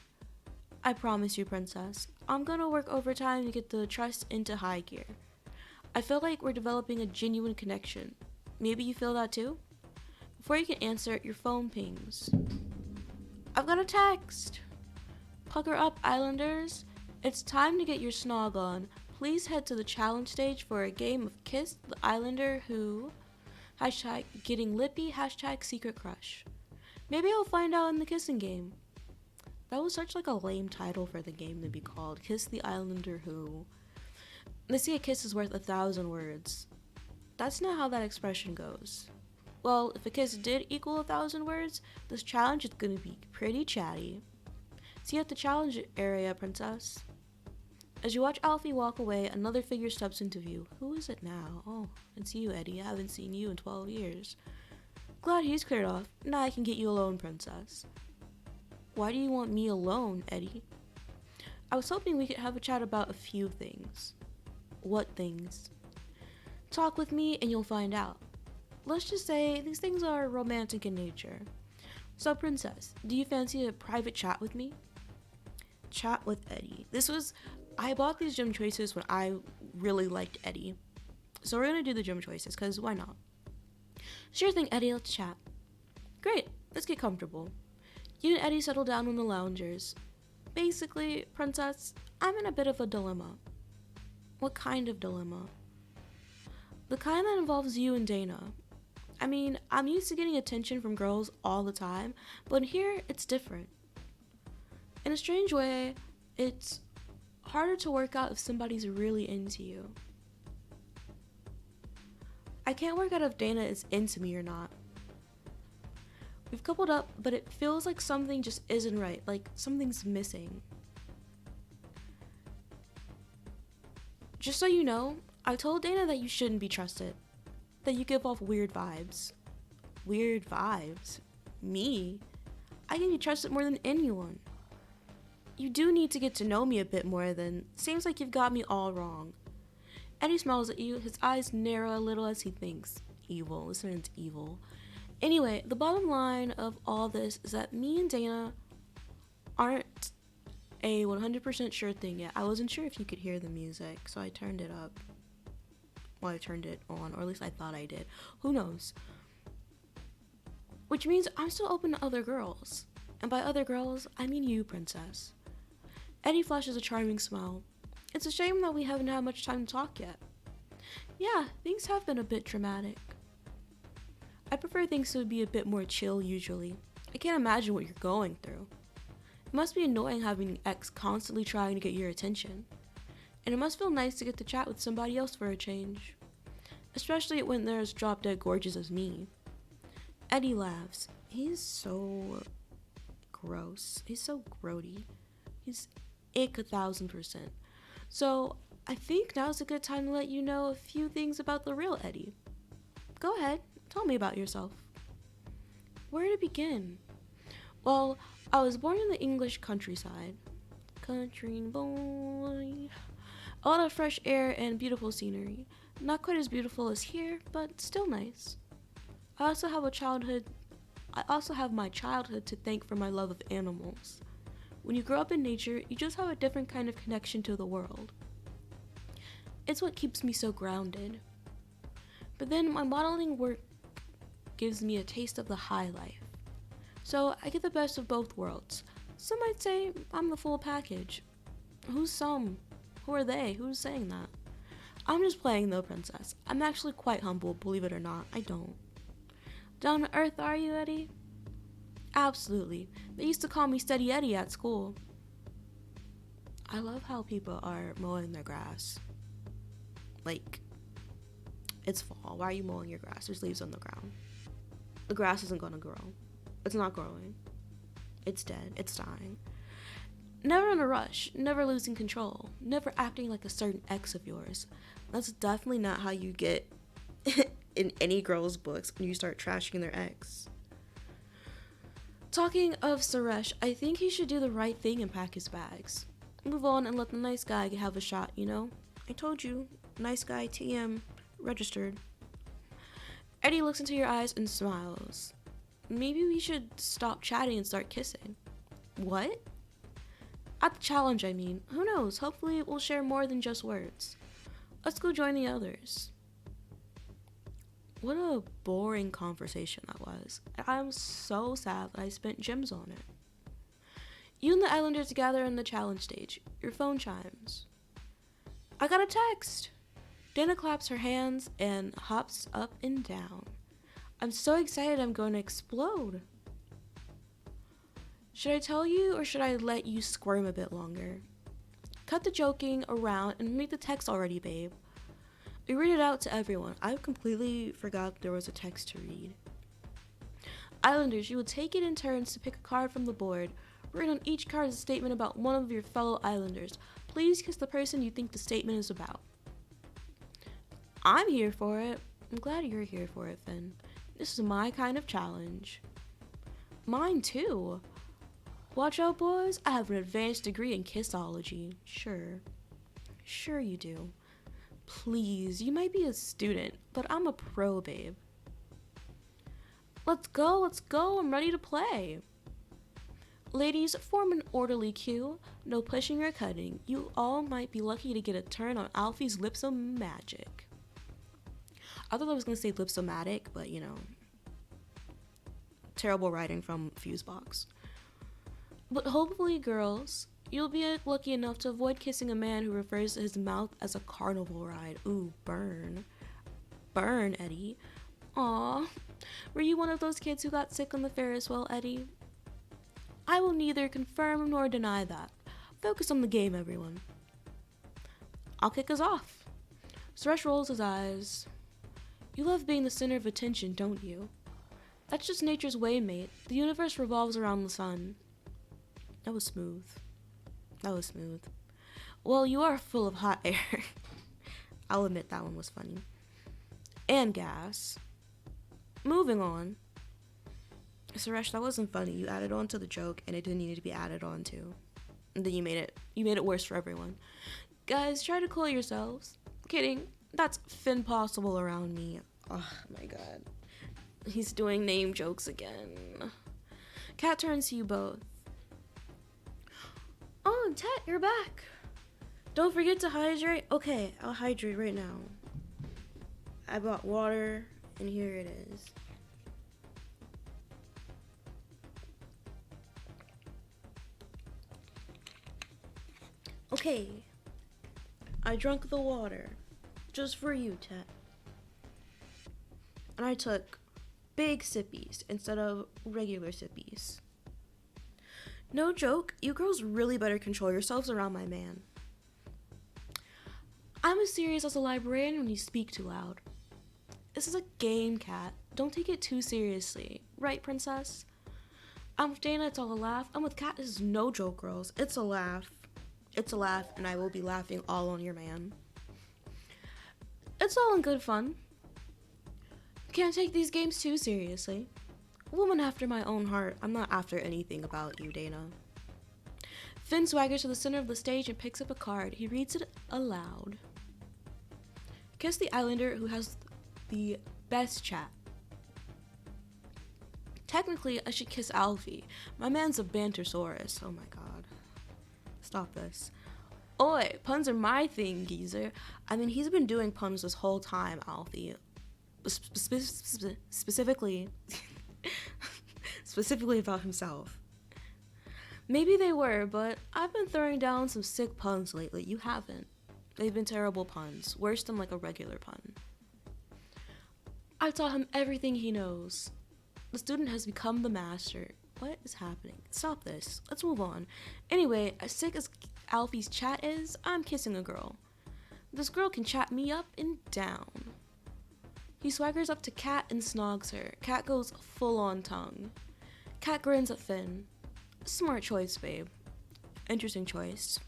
I promise you, Princess, I'm gonna work overtime to get the trust into high gear. I feel like we're developing a genuine connection. Maybe you feel that too? Before you can answer, your phone pings. I've got a text. Pucker up, Islanders. It's time to get your snog on. Please head to the challenge stage for a game of Kiss the Islander who... Hashtag getting lippy, hashtag secret crush. Maybe I'll find out in the kissing game. That was such like a lame title for the game to be called. Kiss the Islander who... They say a kiss is worth 1,000 words. That's not how that expression goes. Well, if a kiss did equal 1,000 words, this challenge is gonna be pretty chatty. See you at the challenge area, Princess. As you watch Alfie walk away, another figure steps into view. Who is it now? Oh, it's you, Eddie. I haven't seen you in 12 years. Glad he's cleared off. Now I can get you alone, princess. Why do you want me alone, Eddie? I was hoping we could have a chat about a few things. What things? Talk with me and you'll find out. Let's just say these things are romantic in nature. So, princess, do you fancy a private chat with me? Chat with Eddie. I bought these gym choices when I really liked Eddie. So we're gonna do the gym choices, because why not? Sure thing, Eddie, let's chat. Great, let's get comfortable. You and Eddie settle down on the loungers. Basically, princess, I'm in a bit of a dilemma. What kind of dilemma? The kind that involves you and Dana. I mean, I'm used to getting attention from girls all the time, but here it's different. In a strange way, it's harder to work out if somebody's really into you. I can't work out if Dana is into me or not. We've coupled up, but it feels like something just isn't right, like something's missing. Just so you know, I told Dana that you shouldn't be trusted, that you give off weird vibes. Weird vibes? Me? I can be trusted more than anyone. You do need to get to know me a bit more than, seems like you've got me all wrong. Eddie smiles at you, his eyes narrow a little as he thinks. Evil, listen, it's evil. Anyway, the bottom line of all this is that me and Dana aren't a 100% sure thing yet. I wasn't sure if you could hear the music, so I turned it up. Well, I turned it on, or at least I thought I did. Who knows? Which means I'm still open to other girls. And by other girls, I mean you, princess. Eddie flashes a charming smile. It's a shame that we haven't had much time to talk yet. Yeah, things have been a bit dramatic. I prefer things to be a bit more chill usually. I can't imagine what you're going through. It must be annoying having an ex constantly trying to get your attention. And it must feel nice to get to chat with somebody else for a change. Especially when they're as drop dead gorgeous as me. Eddie laughs. He's so gross. He's so grody. He's ick 1,000%. So I think now's a good time to let you know a few things about the real Eddie. Go ahead, tell me about yourself. Where to begin? Well, I was born in the English countryside. Country boy. A lot of fresh air and beautiful scenery. Not quite as beautiful as here, but still nice. I also have my childhood to thank for my love of animals. When you grow up in nature, you just have a different kind of connection to the world. It's what keeps me so grounded. But then my modeling work gives me a taste of the high life. So I get the best of both worlds. Some might say I'm the full package. Who's some? Who are they? Who's saying that? I'm just playing though, princess. I'm actually quite humble, believe it or not. I don't. Down to earth, are you, Eddie? Absolutely. They used to call me Steady Eddie at school. I love how people are mowing their grass. Like, it's fall. Why are you mowing your grass? There's leaves on the ground. The grass isn't gonna grow. It's not growing. It's dead. It's dying. Never in a rush. Never losing control. Never acting like a certain ex of yours. That's definitely not how you get in any girl's books when you start trashing their ex. Talking of Suresh, I think he should do the right thing and pack his bags. Move on and let the nice guy have a shot, you know? I told you, nice guy TM, registered. Eddie looks into your eyes and smiles. Maybe we should stop chatting and start kissing. What? At the challenge, I mean. Who knows? Hopefully we'll share more than just words. Let's go join the others. What a boring conversation that was. I'm so sad that I spent gems on it. You and the Islanders gather in the challenge stage. Your phone chimes. I got a text. Dana claps her hands and hops up and down. I'm so excited I'm going to explode. Should I tell you or should I let you squirm a bit longer? Cut the joking around and read the text already, babe. We read it out to everyone. I completely forgot there was a text to read. Islanders, you will take it in turns to pick a card from the board. Written on each card is a statement about one of your fellow Islanders. Please kiss the person you think the statement is about. I'm here for it. I'm glad you're here for it, Finn. This is my kind of challenge. Mine too. Watch out, boys. I have an advanced degree in kissology. Sure you do. Please, you might be a student, but I'm a pro, babe. Let's go. I'm ready to play. Ladies, form an orderly queue. No pushing or cutting. You all might be lucky to get a turn on Alfie's Lipsomagic. I thought I was going to say Lipsomatic, but you know. Terrible writing from Fusebox. But hopefully, girls, you'll be lucky enough to avoid kissing a man who refers to his mouth as a carnival ride. Ooh, burn. Burn, Eddie. Aw. Were you one of those kids who got sick on the Ferris wheel, Eddie? I will neither confirm nor deny that. Focus on the game, everyone. I'll kick us off. Suresh rolls his eyes. You love being the center of attention, don't you? That's just nature's way, mate. The universe revolves around the sun. That was smooth. Well, you are full of hot air. I'll admit that one was funny. And gas. Moving on. Suresh, that wasn't funny. You added on to the joke and it didn't need to be added on to. And then you made it worse for everyone. Guys, try to cool yourselves. Kidding. That's fin possible around me. Oh my god. He's doing name jokes again. Cat turns to you both. Oh, Tet, you're back. Don't forget to hydrate. Okay, I'll hydrate right now. I bought water, and here it is. Okay, I drank the water, just for you, Tet. And I took big sippies instead of regular sippies. No joke, you girls really better control yourselves around my man. I'm as serious as a librarian when you speak too loud. This is a game, Cat. Don't take it too seriously. Right, princess? I'm with Dana, it's all a laugh. I'm with Cat, this is no joke, girls. It's a laugh. It's a laugh, and I will be laughing all on your man. It's all in good fun. Can't take these games too seriously. Woman after my own heart. I'm not after anything about you, Dana. Finn swaggers to the center of the stage and picks up a card. He reads it aloud. Kiss the islander who has the best chat. Technically, I should kiss Alfie. My man's a bantersaurus. Oh my god. Stop this. Oi, puns are my thing, geezer. I mean, he's been doing puns this whole time, Alfie. Specifically about himself. Maybe they were, but I've been throwing down some sick puns lately. You haven't. They've been terrible puns, worse than like a regular pun. I've taught him everything he knows. The student has become the master. What is happening? Stop this. Let's move on. Anyway, as sick as Alfie's chat is, I'm kissing a girl. This girl can chat me up and down. He swaggers up to Cat and snogs her. Cat goes full on tongue. Cat grins at Finn. Smart choice, babe. Interesting choice.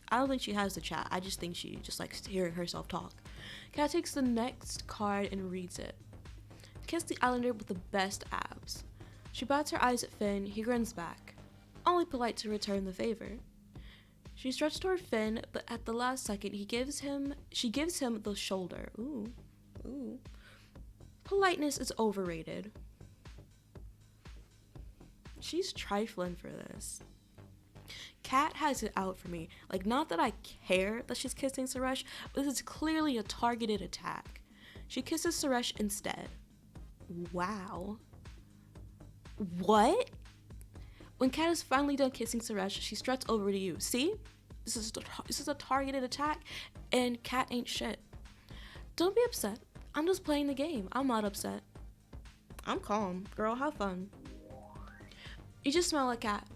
I don't think she has the chat. I just think she just likes hearing herself talk. Cat takes the next card and reads it. Kiss the islander with the best abs. She bats her eyes at Finn. He grins back. Only polite to return the favor. She stretches toward Finn, but at the last second, she gives him the shoulder. Ooh. Politeness is overrated. She's trifling for this. Cat has it out for me. Like, not that I care that she's kissing Suresh, but this is clearly a targeted attack. She kisses Suresh instead. Wow. What? When Cat is finally done kissing Suresh, she struts over to you. See? This is a targeted attack, and Cat ain't shit. Don't be upset. I'm just playing the game. I'm not upset. I'm calm. Girl, have fun. You just smell like Cat.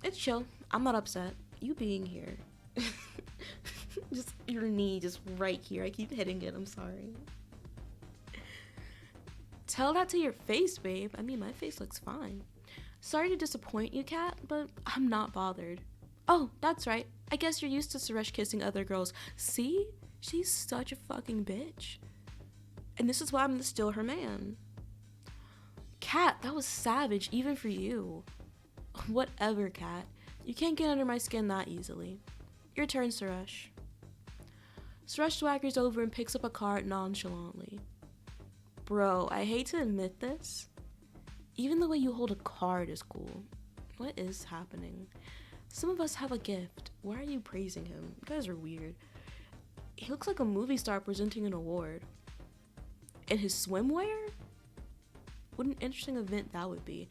It's chill. I'm not upset. You being here. Just your knee just right here. I keep hitting it. I'm sorry. Tell that to your face, babe. I mean, my face looks fine. Sorry to disappoint you, Cat, but I'm not bothered. Oh, that's right. I guess you're used to Suresh kissing other girls. See? She's such a fucking bitch. And this is why I'm still her man. Cat, that was savage, even for you. Whatever, Cat. You can't get under my skin that easily. Your turn, Suresh. Suresh swaggers over and picks up a card nonchalantly. Bro, I hate to admit this. Even the way you hold a card is cool. What is happening? Some of us have a gift. Why are you praising him? You guys are weird. He looks like a movie star presenting an award. In his swimwear? What an interesting event that would be.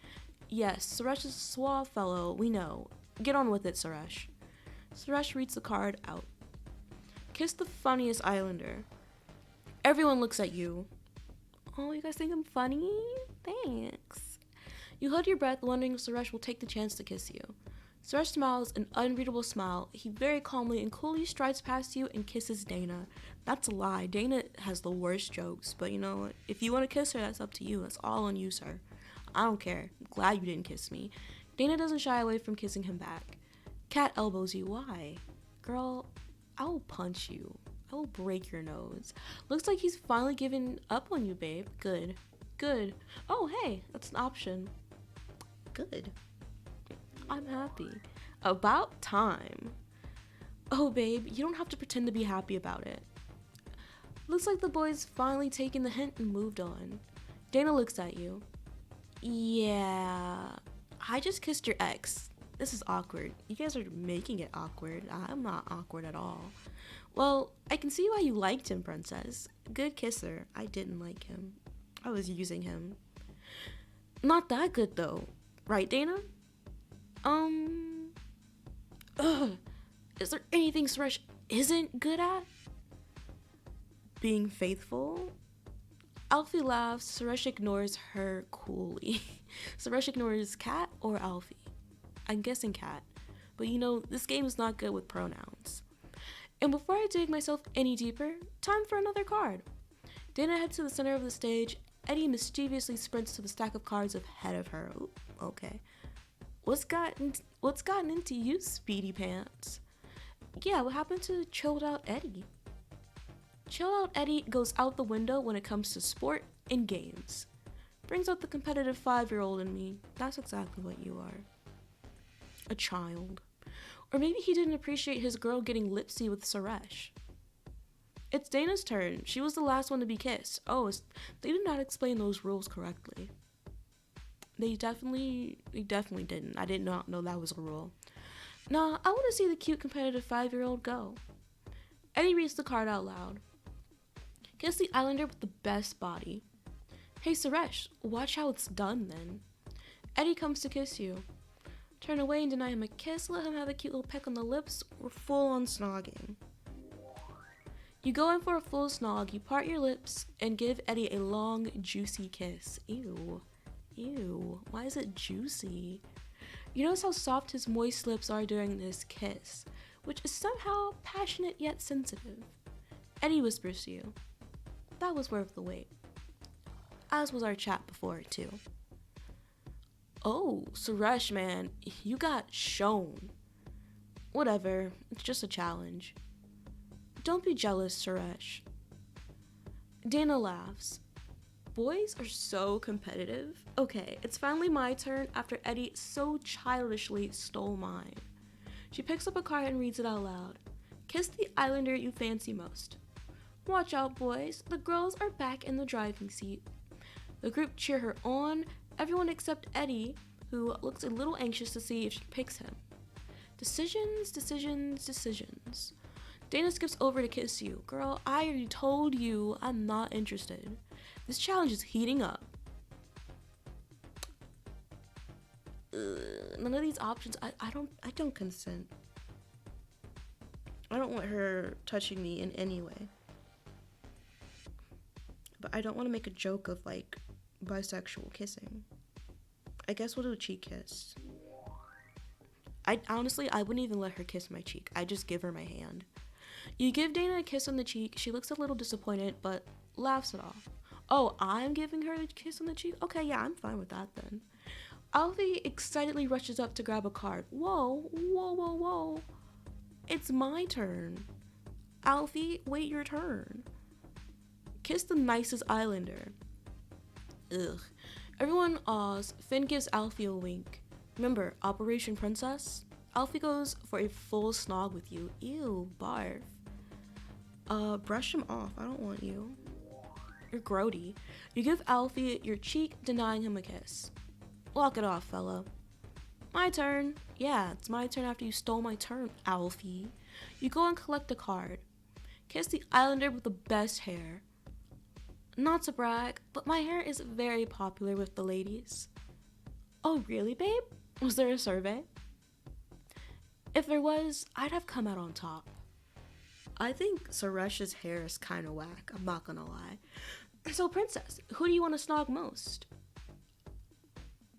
Yes, Suresh is a suave fellow, we know. Get on with it, Suresh. Suresh reads the card out. Kiss the funniest islander. Everyone looks at you. Oh, you guys think I'm funny? Thanks. You hold your breath, wondering if Suresh will take the chance to kiss you. Suresh smiles an unreadable smile. He very calmly and coolly strides past you and kisses Dana. That's a lie. Dana has the worst jokes, but you know what? If you want to kiss her, that's up to you. That's all on you, sir. I don't care. I'm glad you didn't kiss me. Dana doesn't shy away from kissing him back. Cat elbows you. Why? Girl, I will punch you. I will break your nose. Looks like he's finally given up on you, babe. Good. Good. Oh, hey, that's an option. Good. I'm happy. About time. Oh, babe, you don't have to pretend to be happy about it. Looks like the boy's finally taken the hint and moved on. Dana looks at you. Yeah, I just kissed your ex. This is awkward. You guys are making it awkward. I'm not awkward at all. Well, I can see why you liked him, princess. Good kisser. I didn't like him. I was using him. Not that good, though. Right, Dana? Is there anything Suresh isn't good at? Being faithful? Alfie laughs. Suresh ignores her coolly. Suresh ignores Cat or Alfie. I'm guessing Cat. But you know, this game is not good with pronouns. And before I dig myself any deeper, time for another card. Dana heads to the center of the stage. Eddie mischievously sprints to the stack of cards ahead of her. Ooh, okay. What's gotten into you, Speedy Pants? Yeah, what happened to chilled out Eddie? Chilled out Eddie goes out the window when it comes to sport and games. Brings out the competitive 5-year-old in me. That's exactly what you are. A child. Or maybe he didn't appreciate his girl getting lipsy with Suresh. It's Dana's turn. She was the last one to be kissed. Oh, they did not explain those rules correctly. They definitely didn't. I did not know that was a rule. Nah, I want to see the cute competitive 5-year-old go. Eddie reads the card out loud. Kiss the islander with the best body. Hey Suresh, watch how it's done then. Eddie comes to kiss you. Turn away and deny him a kiss, let him have a cute little peck on the lips, or full on snogging. You go in for a full snog, you part your lips, and give Eddie a long, juicy kiss. Ew. Ew. Why is it juicy? You notice how soft his moist lips are during this kiss, which is somehow passionate yet sensitive. Eddie whispers to you. That was worth the wait. As was our chat before, too. Oh, Suresh, man, you got shown. Whatever, it's just a challenge. Don't be jealous, Suresh. Dana laughs. Boys are so competitive. Okay, it's finally my turn after Eddie so childishly stole mine. She picks up a card and reads it out loud. Kiss the islander you fancy most. Watch out, boys. The girls are back in the driving seat. The group cheer her on, everyone except Eddie, who looks a little anxious to see if she picks him. Decisions, decisions, decisions. Dana skips over to kiss you. Girl, I already told you I'm not interested. This challenge is heating up. None of these options, I don't consent. I don't want her touching me in any way. But I don't want to make a joke of like bisexual kissing. I guess we'll do a cheek kiss. I wouldn't even let her kiss my cheek. I just give her my hand. You give Dana a kiss on the cheek. She looks a little disappointed, but laughs it off. Oh, I'm giving her a kiss on the cheek? Okay, yeah, I'm fine with that then. Alfie excitedly rushes up to grab a card. Whoa, whoa, whoa, whoa. It's my turn. Alfie, wait your turn. Kiss the nicest islander. Ugh. Everyone awes. Finn gives Alfie a wink. Remember, Operation Princess? Alfie goes for a full snog with you. Ew, barf. Brush him off. I don't want you. You're grody. You give Alfie your cheek, denying him a kiss. Walk it off, fella. My turn. Yeah, it's my turn after you stole my turn, Alfie. You go and collect a card. Kiss the islander with the best hair. Not to brag, but my hair is very popular with the ladies. Oh, really, babe? Was there a survey? If there was, I'd have come out on top. I think Suresh's hair is kind of whack, I'm not gonna lie. So, Princess, who do you want to snog most?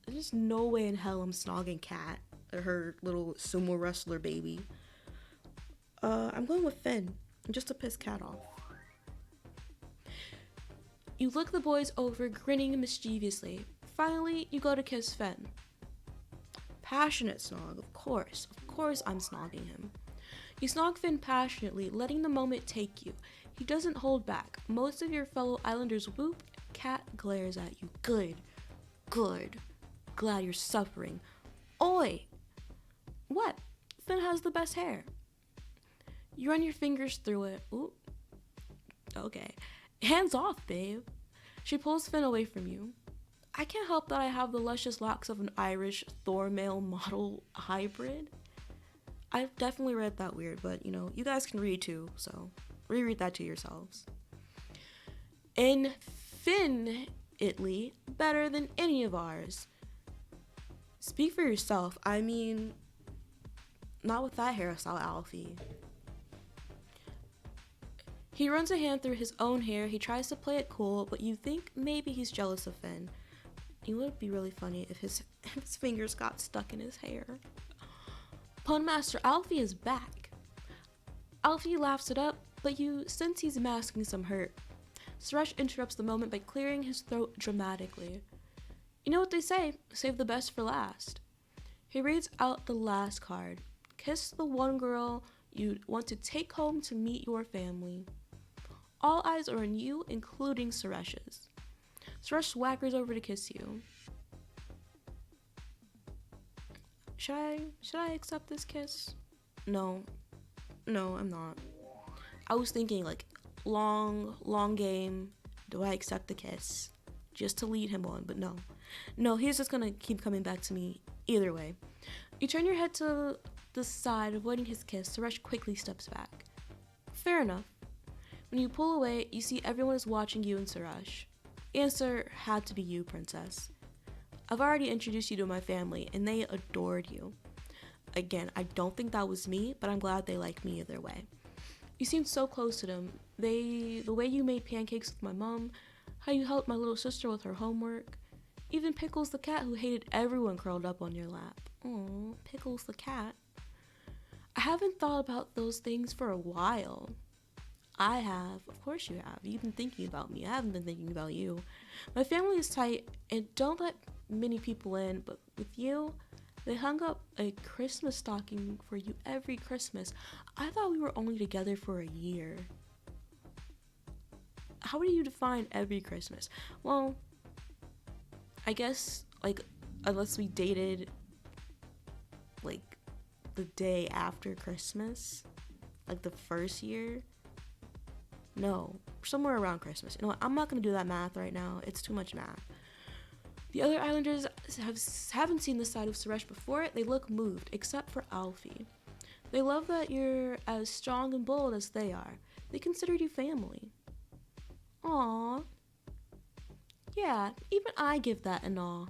There's no way in hell I'm snogging Kat, or her little sumo wrestler baby. I'm going with Finn, just to piss Kat off. You look the boys over, grinning mischievously. Finally, you go to kiss Finn. Passionate snog, of course I'm snogging him. You snog Finn passionately, letting the moment take you. He doesn't hold back. Most of your fellow islanders whoop. Kat glares at you. Good. Glad you're suffering. Oi! What? Finn has the best hair. You run your fingers through it. Ooh. Okay. Hands off, babe. She pulls Finn away from you. I can't help that I have the luscious locks of an Irish Thor male model hybrid. I've definitely read that weird, but you guys can read too, so reread that to yourselves. Infinitely better than any of ours. Speak for yourself. I mean, not with that hairstyle, Alfie. He runs a hand through his own hair. He tries to play it cool, but you think maybe he's jealous of Finn. It would be really funny if his fingers got stuck in his hair. Pun Master Alfie is back. Alfie laughs it up, but you sense he's masking some hurt. Suresh interrupts the moment by clearing his throat dramatically. You know what they say, save the best for last. He reads out the last card. Kiss the one girl you want to take home to meet your family. All eyes are on you, including Suresh's. Suresh swaggers over to kiss you. Should I accept this kiss? No, I'm not. I was thinking long game. Do I accept the kiss? Just to lead him on, but no, he's just gonna keep coming back to me either way. You turn your head to the side, avoiding his kiss. Suresh quickly steps back. Fair enough. When you pull away, you see everyone is watching you and Suresh. Answer had to be you, Princess. I've already introduced you to my family, and they adored you. Again, I don't think that was me, but I'm glad they like me either way. You seemed so close to them. The way you made pancakes with my mom, how you helped my little sister with her homework, even Pickles the cat who hated everyone curled up on your lap. Aw, Pickles the cat. I haven't thought about those things for a while. I have. Of course you have. You've been thinking about me. I haven't been thinking about you. My family is tight and don't let many people in, but with you, they hung up a Christmas stocking for you every Christmas. I thought we were only together for a year. How do you define every Christmas? Well, I guess, unless we dated, the day after Christmas, the first year. No, somewhere around Christmas. You know what? I'm not going to do that math right now. It's too much math. The other islanders haven't seen this side of Suresh before. They look moved, except for Alfie. They love that you're as strong and bold as they are. They considered you family. Aww. Yeah, even I give that an awe.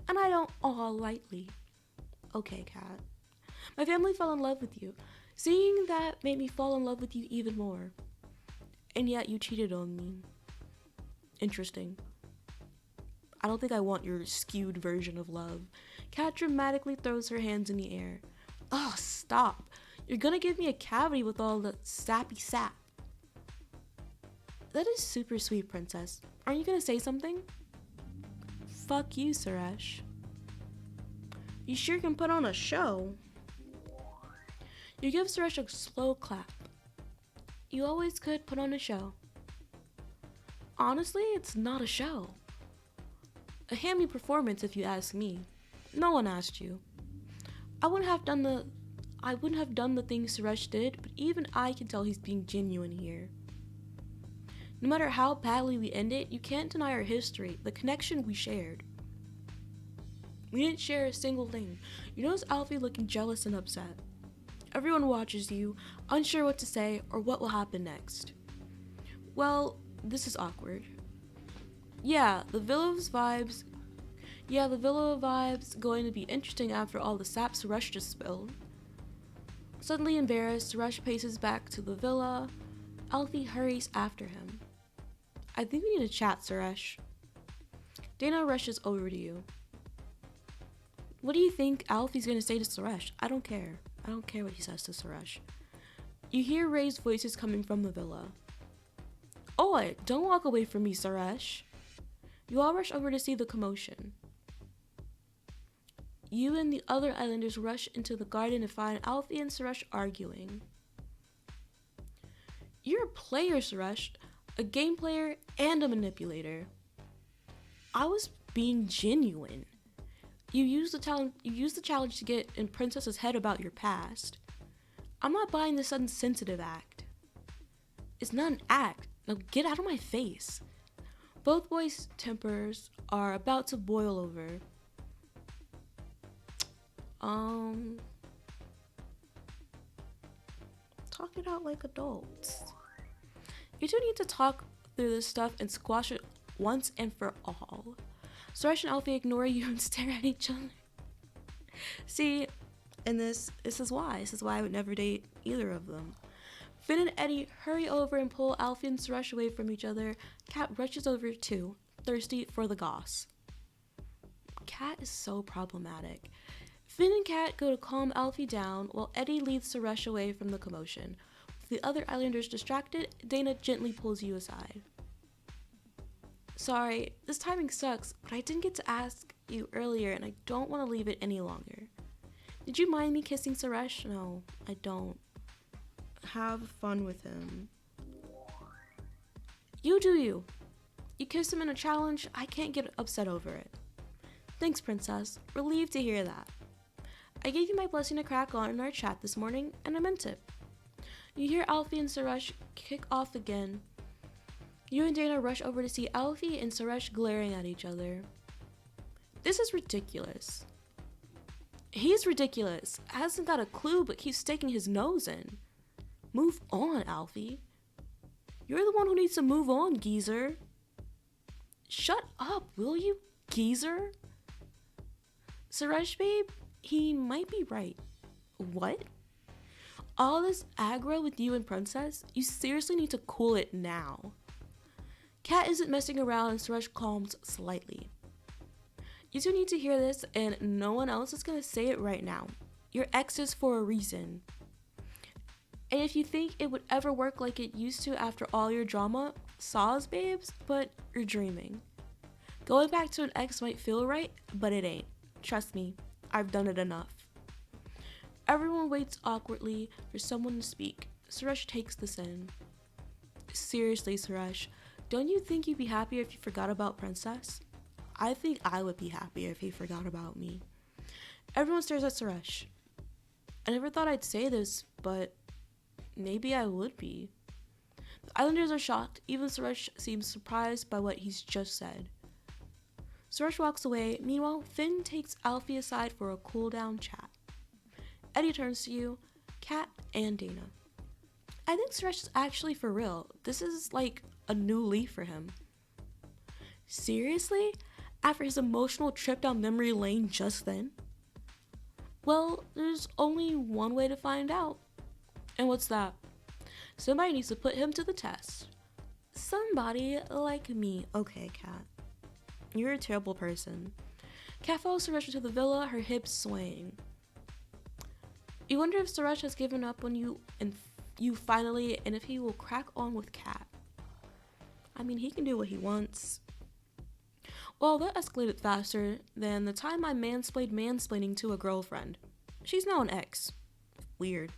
And I don't awe lightly. Okay, Kat. My family fell in love with you. Seeing that made me fall in love with you even more. And yet you cheated on me. Interesting. I don't think I want your skewed version of love. Kat dramatically throws her hands in the air. Oh, stop. You're gonna give me a cavity with all the sappy sap. That is super sweet, Princess. Aren't you gonna say something? Fuck you, Suresh. You sure can put on a show. You give Suresh a slow clap. You always could put on a show. Honestly, it's not a show. A hammy performance if you ask me. No one asked you. I wouldn't have done the things Suresh did, but even I can tell he's being genuine here. No matter how badly we end it, you can't deny our history, the connection we shared. We didn't share a single thing. You notice Alfie looking jealous and upset. Everyone watches you, unsure what to say or what will happen next. Well, this is awkward. Yeah, the villa vibes going to be interesting after all the sap Suresh just spilled. Suddenly embarrassed, Suresh paces back to the villa. Alfie hurries after him. I think we need to chat, Suresh. Dana rushes over to you. What do you think Alfie's gonna say to Suresh? I don't care. I don't care what he says to Suresh. You hear raised voices coming from the villa. Oi, don't walk away from me, Suresh. You all rush over to see the commotion. You and the other islanders rush into the garden to find Alfie and Suresh arguing. You're a player, Suresh. A game player and a manipulator. I was being genuine. You used the challenge to get in Princess's head about your past. I'm not buying this insensitive act. It's not an act. Now get out of my face. Both boys' tempers are about to boil over. Talk it out like adults. You two need to talk through this stuff and squash it once and for all. Suresh and Alfie ignore you and stare at each other. See, and this is why I would never date either of them. Finn and Eddie hurry over and pull Alfie and Suresh away from each other. Kat rushes over too, thirsty for the goss. Kat is so problematic. Finn and Kat go to calm Alfie down while Eddie leads Suresh away from the commotion. With the other islanders distracted, Dana gently pulls you aside. Sorry, this timing sucks, but I didn't get to ask you earlier and I don't want to leave it any longer. Did you mind me kissing Suresh? No, I don't. Have fun with him. You do you. You kiss him in a challenge, I can't get upset over it. Thanks, Princess. Relieved to hear that. I gave you my blessing to crack on in our chat this morning, and I meant it. You hear Alfie and Suresh kick off again. You and Dana rush over to see Alfie and Suresh glaring at each other. This is ridiculous. He's ridiculous. Hasn't got a clue but keeps sticking his nose in. Move on, Alfie. You're the one who needs to move on, geezer. Shut up, will you, geezer? Suresh, babe, he might be right. What? All this aggro with you and Princess? You seriously need to cool it now. Kat isn't messing around and Suresh calms slightly. You two need to hear this and no one else is going to say it right now. You're exes for a reason. And if you think it would ever work like it used to after all your drama, saws, babes, but you're dreaming. Going back to an ex might feel right, but it ain't. Trust me, I've done it enough. Everyone waits awkwardly for someone to speak. Suresh takes this in. Seriously, Suresh, don't you think you'd be happier if you forgot about Princess? I think I would be happier if he forgot about me. Everyone stares at Suresh. I never thought I'd say this, but maybe I would be. The islanders are shocked. Even Suresh seems surprised by what he's just said. Suresh walks away. Meanwhile, Finn takes Alfie aside for a cool-down chat. Eddie turns to you, Kat, and Dana. I think Suresh is actually for real. This is like a new leaf for him. Seriously? After his emotional trip down memory lane just then? Well, there's only one way to find out. And what's that? Somebody needs to put him to the test. Somebody like me. Okay, Kat. You're a terrible person. Kat follows Suresh to the villa, her hips swaying. You wonder if Suresh has given up on you and finally, and if he will crack on with Kat. I mean, he can do what he wants. Well, that escalated faster than the time I mansplaining to a girlfriend. She's now an ex. Weird.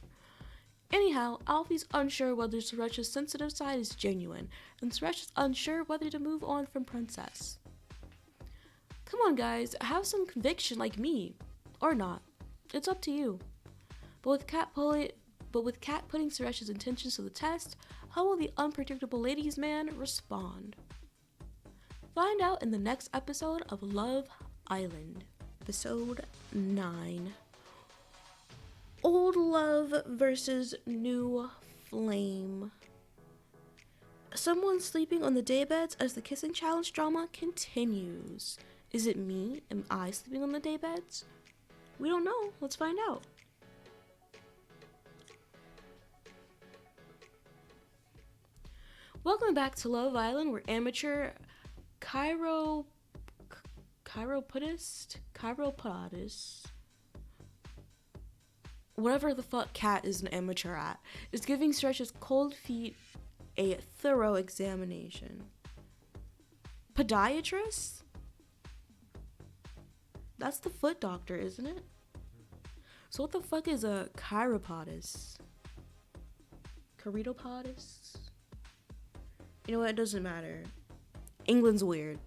Anyhow, Alfie's unsure whether Suresh's sensitive side is genuine, and Suresh is unsure whether to move on from Princess. Come on, guys, have some conviction like me. Or not. It's up to you. But with Kat putting Suresh's intentions to the test, how will the unpredictable ladies' man respond? Find out in the next episode of Love Island. Episode 9. Old love versus new flame. Someone sleeping on the daybeds as the kissing challenge drama continues. Is it me? Am I sleeping on the daybeds? We don't know. Let's find out. Welcome back to Love Island, where amateur chiropodist, whatever the fuck Kat is an amateur at, is giving Suresh's cold feet a thorough examination. Podiatrist? That's the foot doctor, isn't it? So what the fuck is a chiropodist? Chiropodist? You know what? It doesn't matter. England's weird.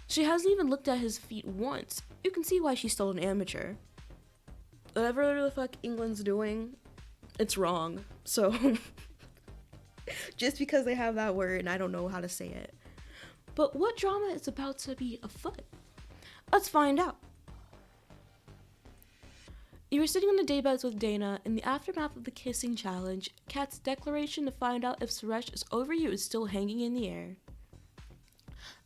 She hasn't even looked at his feet once. You can see why she's still an amateur. Whatever the fuck England's doing, it's wrong. So, just because they have that word and I don't know how to say it. But what drama is about to be afoot? Let's find out. You were sitting on the daybeds with Dana. In the aftermath of the kissing challenge, Kat's declaration to find out if Suresh is over you is still hanging in the air.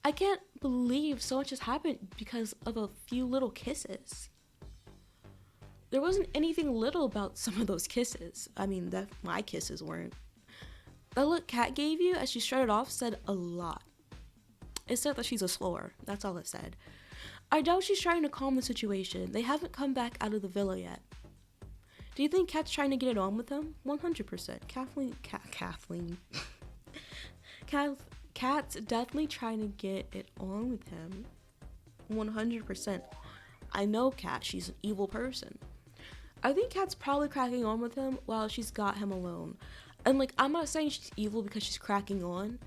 I can't believe so much has happened because of a few little kisses. There wasn't anything little about some of those kisses. I mean, my kisses weren't. The look Kat gave you as she strutted off said a lot. It said that she's a slower. That's all it said. I doubt she's trying to calm the situation. They haven't come back out of the villa yet. Do you think Kat's trying to get it on with him? 100%. Kat's definitely trying to get it on with him. 100%. I know Kat. She's an evil person. I think Kat's probably cracking on with him while she's got him alone. And like, I'm not saying she's evil because she's cracking on.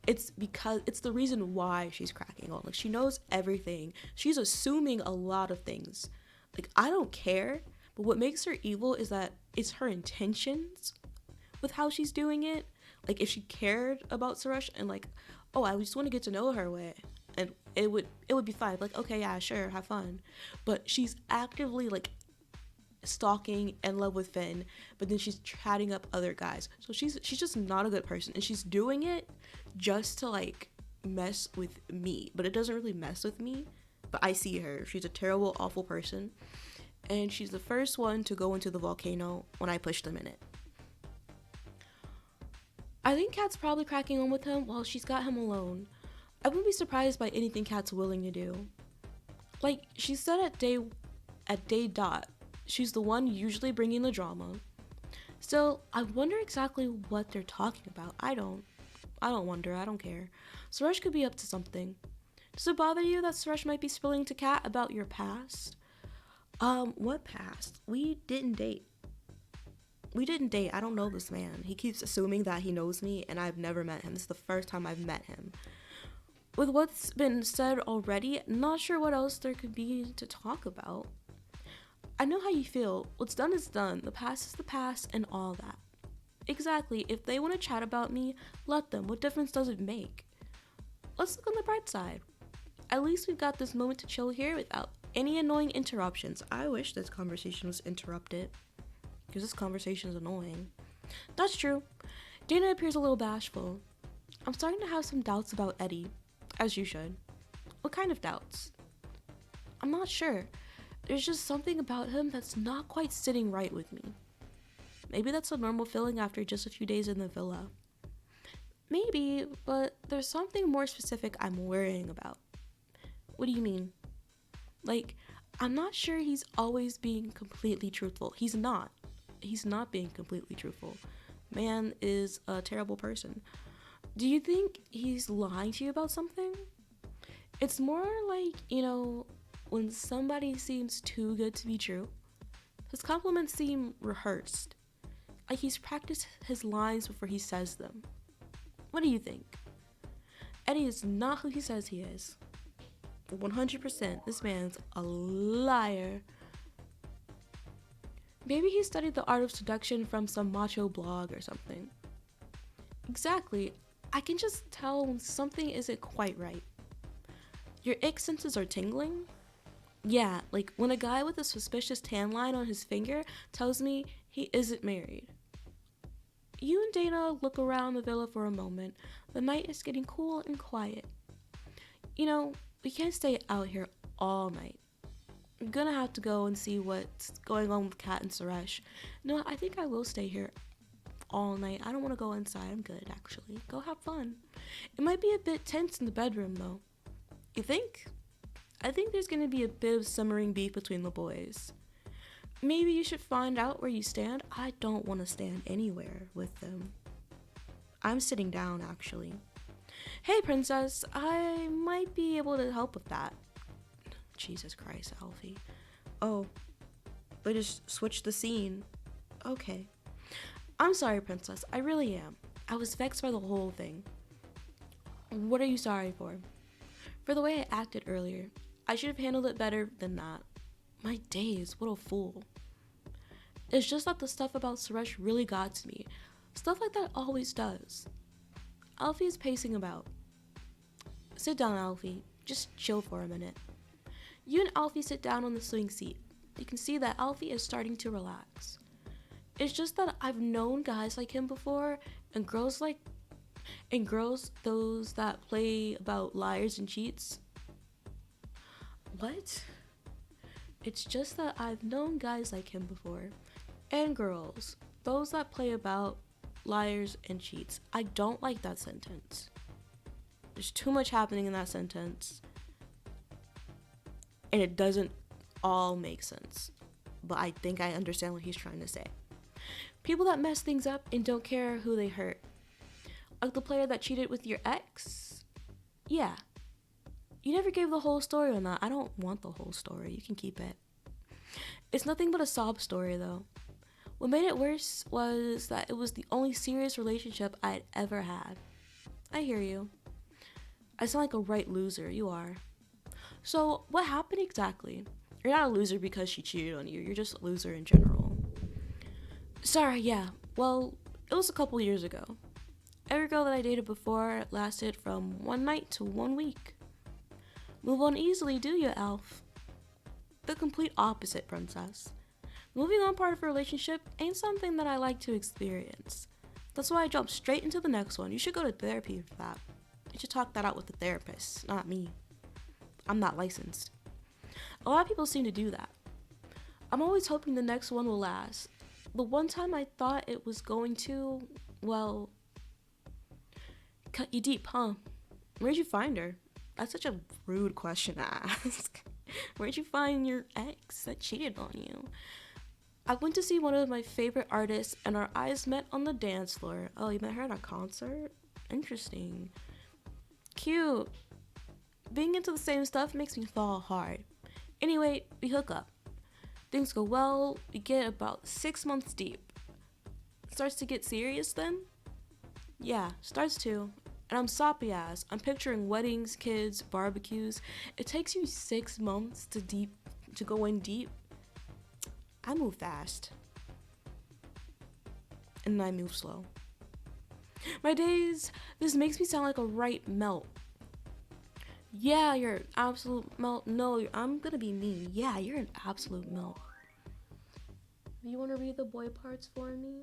It's because it's the reason why she's cracking on. Like, she knows everything. She's assuming a lot of things. Like, I don't care, but what makes her evil is that it's her intentions with how she's doing it. Like, if she cared about Suresh and like, oh, I just want to get to know her way, and it would be fine. Like, okay, yeah, sure, have fun. But she's actively like stalking, in love with Finn, but then she's chatting up other guys. So she's just not a good person, and she's doing it just to like mess with me. But it doesn't really mess with me, but I see her. She's a terrible, awful person, and she's the first one to go into the volcano when I pushed them in it. I think Kat's probably cracking on with him while she's got him alone. I wouldn't be surprised by anything Kat's willing to do. Like, she said at day dot, she's the one usually bringing the drama. So I wonder exactly what they're talking about. I don't wonder. I don't care. Suresh could be up to something. Does it bother you that Suresh might be spilling to Kat about your past? What past? We didn't date. I don't know this man. He keeps assuming that he knows me, and I've never met him. This is the first time I've met him. With what's been said already, not sure what else there could be to talk about. I know how you feel. What's done is done. The past is the past and all that. Exactly. If they want to chat about me, let them. What difference does it make? Let's look on the bright side. At least we've got this moment to chill here without any annoying interruptions. I wish this conversation was interrupted, because this conversation is annoying. That's true. Dana appears a little bashful. I'm starting to have some doubts about Eddie, as you should. What kind of doubts? I'm not sure. There's just something about him that's not quite sitting right with me. Maybe that's a normal feeling after just a few days in the villa. Maybe, but there's something more specific I'm worrying about. What do you mean? Like, I'm not sure he's always being completely truthful. He's not being completely truthful. Man is a terrible person. Do you think he's lying to you about something? It's more like, when somebody seems too good to be true. His compliments seem rehearsed. Like he's practiced his lines before he says them. What do you think? Eddie is not who he says he is. 100%. This man's a liar. Maybe he studied the art of seduction from some macho blog or something. Exactly. I can just tell when something isn't quite right. Your ick senses are tingling? Yeah, like when a guy with a suspicious tan line on his finger tells me he isn't married. You and Dana look around the villa for a moment. The night is getting cool and quiet. You know, we can't stay out here all night. I'm gonna have to go and see what's going on with Kat and Suresh. No, I think I will stay here all night. I don't want to go inside. I'm good, actually. Go have fun. It might be a bit tense in the bedroom, though. You think? I think there's gonna be a bit of simmering beef between the boys. Maybe you should find out where you stand. I don't want to stand anywhere with them. I'm sitting down, actually. Hey, princess, I might be able to help with that. Jesus Christ, Alfie. Oh, they just switched the scene. Okay. I'm sorry, princess. I really am. I was vexed by the whole thing. What are you sorry for? For the way I acted earlier. I should have handled it better than that. My days, what a fool. It's just that the stuff about Suresh really got to me. Stuff like that always does. Alfie is pacing about. Sit down, Alfie. Just chill for a minute. You and Alfie sit down on the swing seat. You can see that Alfie is starting to relax. It's just that I've known guys like him before, and girls those that play about liars and cheats. What? It's just that I've known guys like him before, and girls, those that play about liars and cheats. I don't like that sentence. There's too much happening in that sentence, and it doesn't all make sense. But I think I understand what he's trying to say. People that mess things up and don't care who they hurt. Like the player that cheated with your ex? Yeah. You never gave the whole story on that. I don't want the whole story. You can keep it. It's nothing but a sob story, though. What made it worse was that it was the only serious relationship I had ever had. I hear you. I sound like a right loser. You are. So, what happened exactly? You're not a loser because she cheated on you. You're just a loser in general. Sorry, yeah. Well, it was a couple years ago. Every girl that I dated before lasted from 1 night to 1 week. Move on easily, do you, Alf? The complete opposite, princess. Moving on part of a relationship ain't something that I like to experience. That's why I jumped straight into the next one. You should go to therapy for that. You should talk that out with the therapist, not me. I'm not licensed. A lot of people seem to do that. I'm always hoping the next one will last. The one time I thought it was going to, well, cut you deep, huh? Where'd you find her? That's such a rude question to ask. Where'd you find your ex that cheated on you? I went to see one of my favorite artists and our eyes met on the dance floor. Oh, you met her at a concert? Interesting. Cute. Being into the same stuff makes me fall hard. Anyway, we hook up. Things go well. We get about 6 months deep. Starts to get serious then? Yeah, starts to. And I'm soppy ass. I'm picturing weddings, kids, barbecues. It takes you 6 months to go in deep. I move fast. And I move slow. My days, this makes me sound like a right melt. Yeah, you're an absolute melt. No, I'm gonna be mean. Yeah, you're an absolute melt. You wanna read the boy parts for me?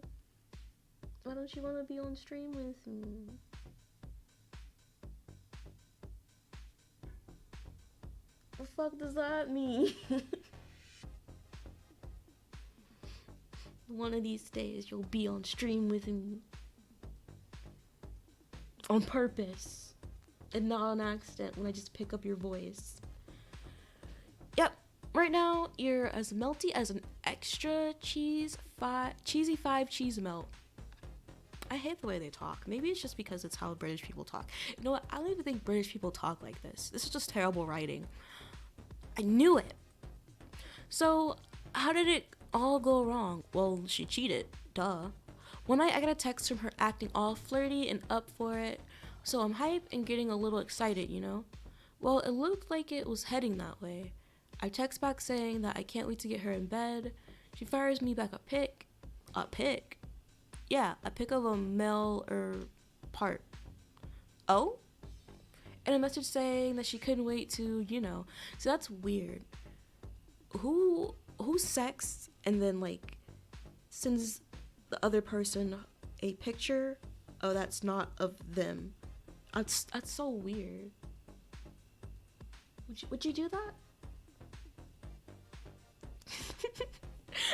Why don't you wanna be on stream with me? What the fuck does that mean? One of these days you'll be on stream with me. On purpose. And not on accident when I just pick up your voice. Yep. Right now, you're as melty as an extra cheesy 5 cheese melt. I hate the way they talk. Maybe it's just because it's how British people talk. You know what? I don't even think British people talk like this. This is just terrible writing. I knew it. So, how did it all go wrong? Well, she cheated. Duh. One night, I got a text from her acting all flirty and up for it. So I'm hyped and getting a little excited, you know? Well, it looked like it was heading that way. I text back saying that I can't wait to get her in bed. She fires me back a pic. A pic? Yeah, a pic of a male part. Oh? And a message saying that she couldn't wait to, So that's weird. Who sexts and then like sends the other person a picture? Oh, that's not of them. That's so weird. Would you do that?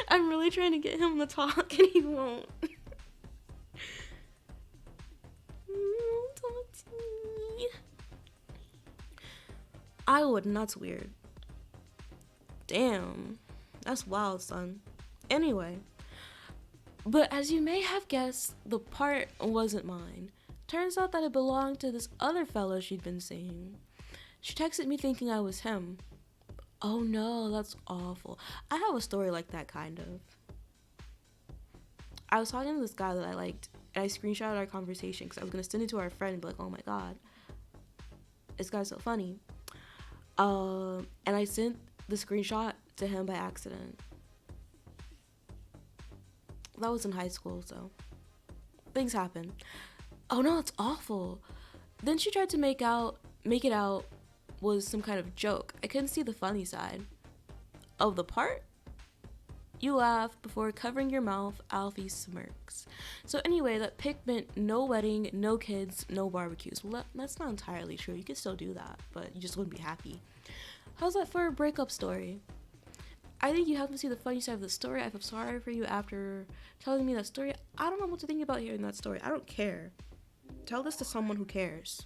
I'm really trying to get him to talk and he won't. Talk to me. I wouldn't. That's weird. Damn. That's wild, son. Anyway. But as you may have guessed, the part wasn't mine. Turns out that it belonged to this other fellow she'd been seeing. She texted me thinking I was him. Oh no, that's awful. I have a story like that, kind of. I was talking to this guy that I liked, and I screenshotted our conversation because I was going to send it to our friend and be like, oh my god, this guy's so funny. And I sent the screenshot to him by accident. That was in high school, so things happen. Oh no, it's awful. Then she tried to make it out was some kind of joke. I couldn't see the funny side. Of the part? You laugh before covering your mouth, Alfie smirks. So anyway, that pic meant no wedding, no kids, no barbecues. Well, that's not entirely true. You could still do that, but you just wouldn't be happy. How's that for a breakup story? I think you have to see the funny side of the story. I feel sorry for you after telling me that story. I don't know what to think about hearing that story. I don't care. Tell this to someone who cares.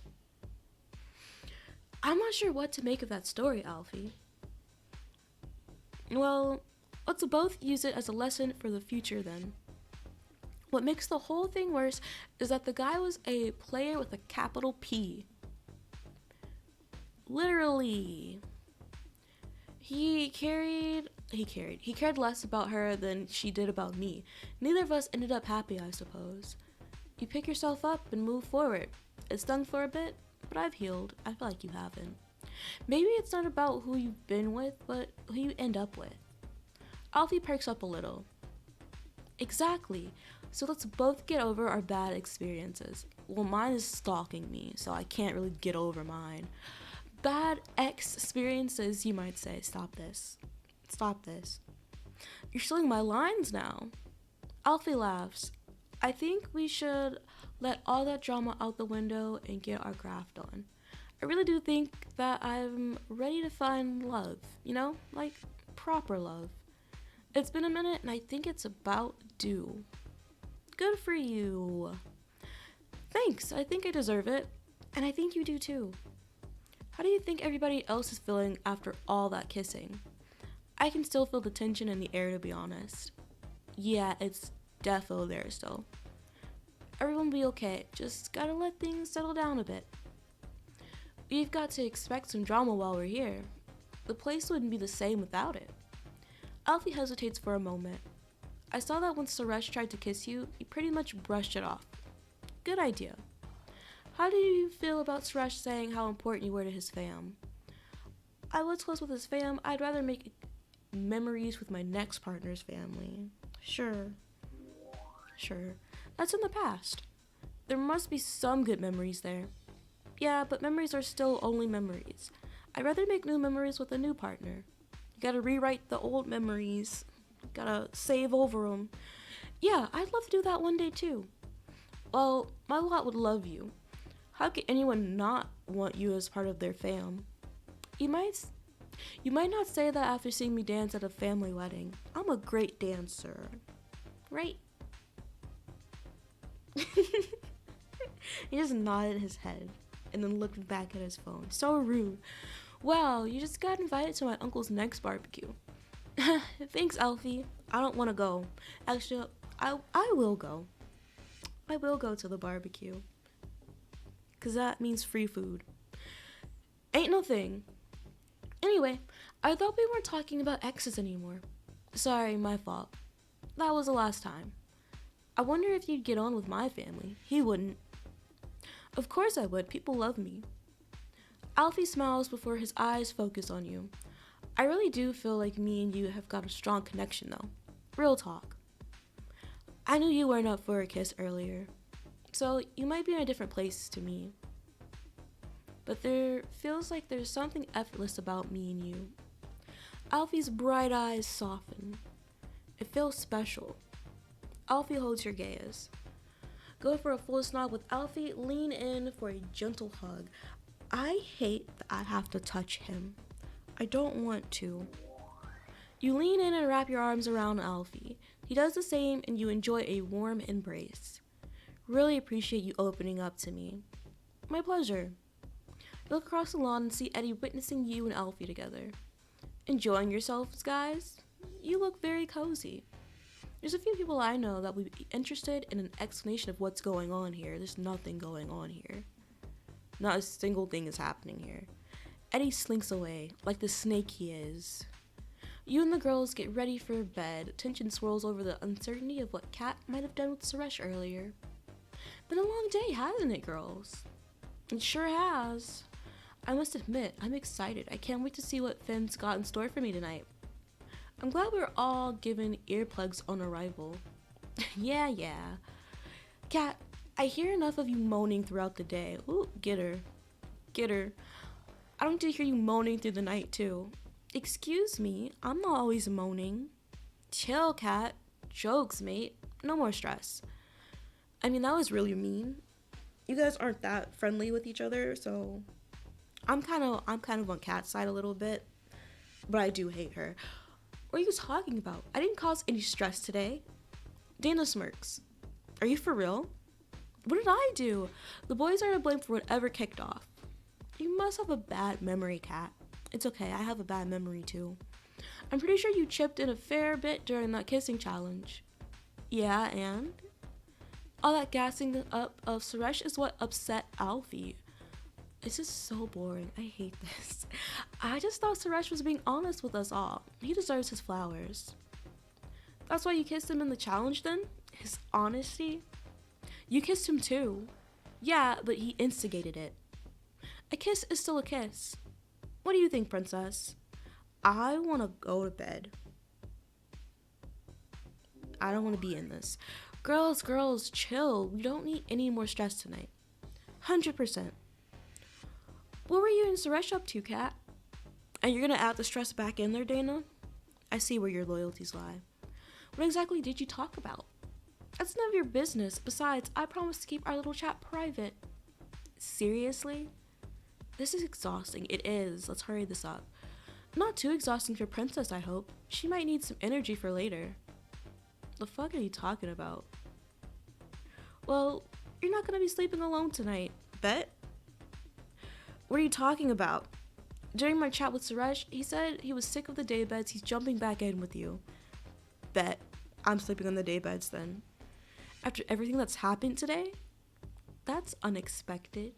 I'm not sure what to make of that story, Alfie. Well, let's both use it as a lesson for the future then. What makes the whole thing worse is that the guy was a player with a capital P. Literally. He cared less about her than she did about me. Neither of us ended up happy, I suppose. You pick yourself up and move forward. It stung for a bit, but I've healed. I feel like you haven't. Maybe it's not about who you've been with, but who you end up with. Alfie perks up a little. Exactly. So let's both get over our bad experiences. Well, mine is stalking me, so I can't really get over mine. Bad experiences, you might say. Stop this. Stop this. You're stealing my lines now. Alfie laughs. I think we should let all that drama out the window and get our graft on. I really do think that I'm ready to find love, like proper love. It's been a minute and I think it's about due. Good for you. Thanks, I think I deserve it. And I think you do too. How do you think everybody else is feeling after all that kissing? I can still feel the tension in the air, to be honest. Yeah, it's defo there still. Everyone will be okay, just gotta let things settle down a bit. We've got to expect some drama while we're here. The place wouldn't be the same without it. Alfie hesitates for a moment. I saw that when Suresh tried to kiss you, he pretty much brushed it off. Good idea. How do you feel about Suresh saying how important you were to his fam? I was close with his fam. I'd rather make memories with my next partner's family. Sure. That's in the past. There must be some good memories there. Yeah, but memories are still only memories. I'd rather make new memories with a new partner. You gotta rewrite the old memories. Gotta save over them. Yeah, I'd love to do that one day too. Well, my lot would love you. How could anyone not want you as part of their fam? You might not say that after seeing me dance at a family wedding. I'm a great dancer. Right? He just nodded his head and then looked back at his phone. So rude. Wow, you just got invited to my uncle's next barbecue. Thanks, Alfie. I don't want to go. Actually, I will go. I will go to the barbecue. Because that means free food. Ain't no thing. Anyway, I thought we weren't talking about exes anymore. Sorry, my fault. That was the last time. I wonder if you'd get on with my family. He wouldn't. Of course I would. People love me. Alfie smiles before his eyes focus on you. I really do feel like me and you have got a strong connection though. Real talk. I knew you weren't up for a kiss earlier, so you might be in a different place to me. But there feels like there's something effortless about me and you. Alfie's bright eyes soften. It feels special. Alfie holds your gaze. Go for a full snog with Alfie, lean in for a gentle hug. I hate that I have to touch him. I don't want to. You lean in and wrap your arms around Alfie. He does the same and you enjoy a warm embrace. Really appreciate you opening up to me. My pleasure. You look across the lawn and see Eddie witnessing you and Alfie together. Enjoying yourselves, guys? You look very cozy. There's a few people I know that would be interested in an explanation of what's going on here. There's nothing going on here. Not a single thing is happening here. Eddie slinks away, like the snake he is. You and the girls get ready for bed. Tension swirls over the uncertainty of what Kat might have done with Suresh earlier. Been a long day, hasn't it, girls? It sure has. I must admit, I'm excited. I can't wait to see what Finn's got in store for me tonight. I'm glad we're all given earplugs on arrival. Yeah. Kat, I hear enough of you moaning throughout the day. Ooh, get her. I don't need to hear you moaning through the night, too. Excuse me, I'm not always moaning. Chill, Kat. Jokes, mate. No more stress. I mean, that was really mean. You guys aren't that friendly with each other, so I'm kind of on Kat's side a little bit, but I do hate her. What are you talking about? I didn't cause any stress today. Dana smirks. Are you for real? What did I do? The boys are to blame for whatever kicked off. You must have a bad memory, Kat. It's okay, I have a bad memory too. I'm pretty sure you chipped in a fair bit during that kissing challenge. Yeah, and? All that gassing up of Suresh is what upset Alfie. This is so boring. I hate this. I just thought Suresh was being honest with us all. He deserves his flowers. That's why you kissed him in the challenge then? His honesty? You kissed him too. Yeah, but he instigated it. A kiss is still a kiss. What do you think, princess? I want to go to bed. I don't want to be in this. Girls, chill. We don't need any more stress tonight. 100%. What were you and Suresh up to, Kat? And you're gonna add the stress back in there, Dana? I see where your loyalties lie. What exactly did you talk about? That's none of your business. Besides, I promised to keep our little chat private. Seriously? This is exhausting. It is. Let's hurry this up. Not too exhausting for Princess, I hope. She might need some energy for later. The fuck are you talking about? Well, you're not gonna be sleeping alone tonight. Bet? What are you talking about? During my chat with Suresh, he said he was sick of the daybeds. He's jumping back in with you. Bet. I'm sleeping on the daybeds then. After everything that's happened today? That's unexpected.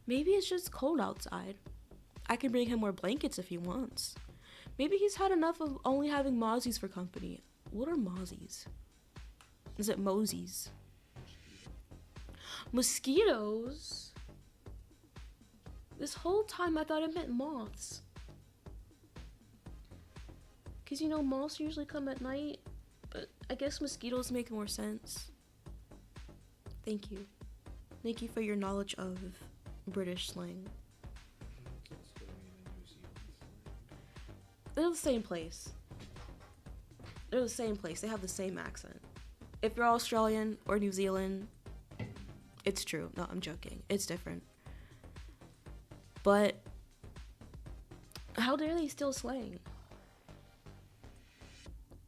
Maybe it's just cold outside. I can bring him more blankets if he wants. Maybe he's had enough of only having mozzies for company. What are mozzies? Is it mosies? Mosquitoes? This whole time I thought it meant moths. Because you know, moths usually come at night, but I guess mosquitoes make more sense. Thank you. Thank you for your knowledge of British slang. They're the same place. They have the same accent. If you're Australian or New Zealand, it's true. No, I'm joking. It's different. But how dare they steal slang?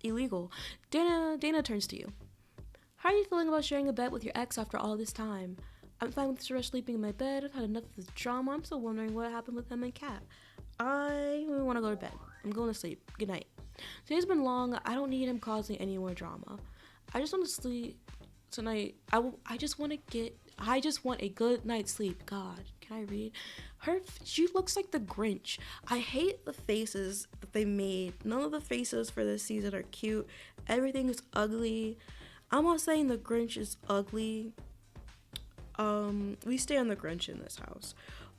Illegal. Dana turns to you. How are you feeling about sharing a bed with your ex after all this time? I'm fine with Suresh sleeping in my bed. I've had enough of this drama. I'm still wondering what happened with him and Kat. I want to go to bed. I'm going to sleep. Good night. Today's been long. I don't need him causing any more drama. I just want to sleep tonight. I just want a good night's sleep. God, can I read? She looks like the Grinch. I hate the faces that they made. None of the faces for this season are cute. Everything is ugly. I'm not saying the Grinch is ugly. We stay on the Grinch in this house.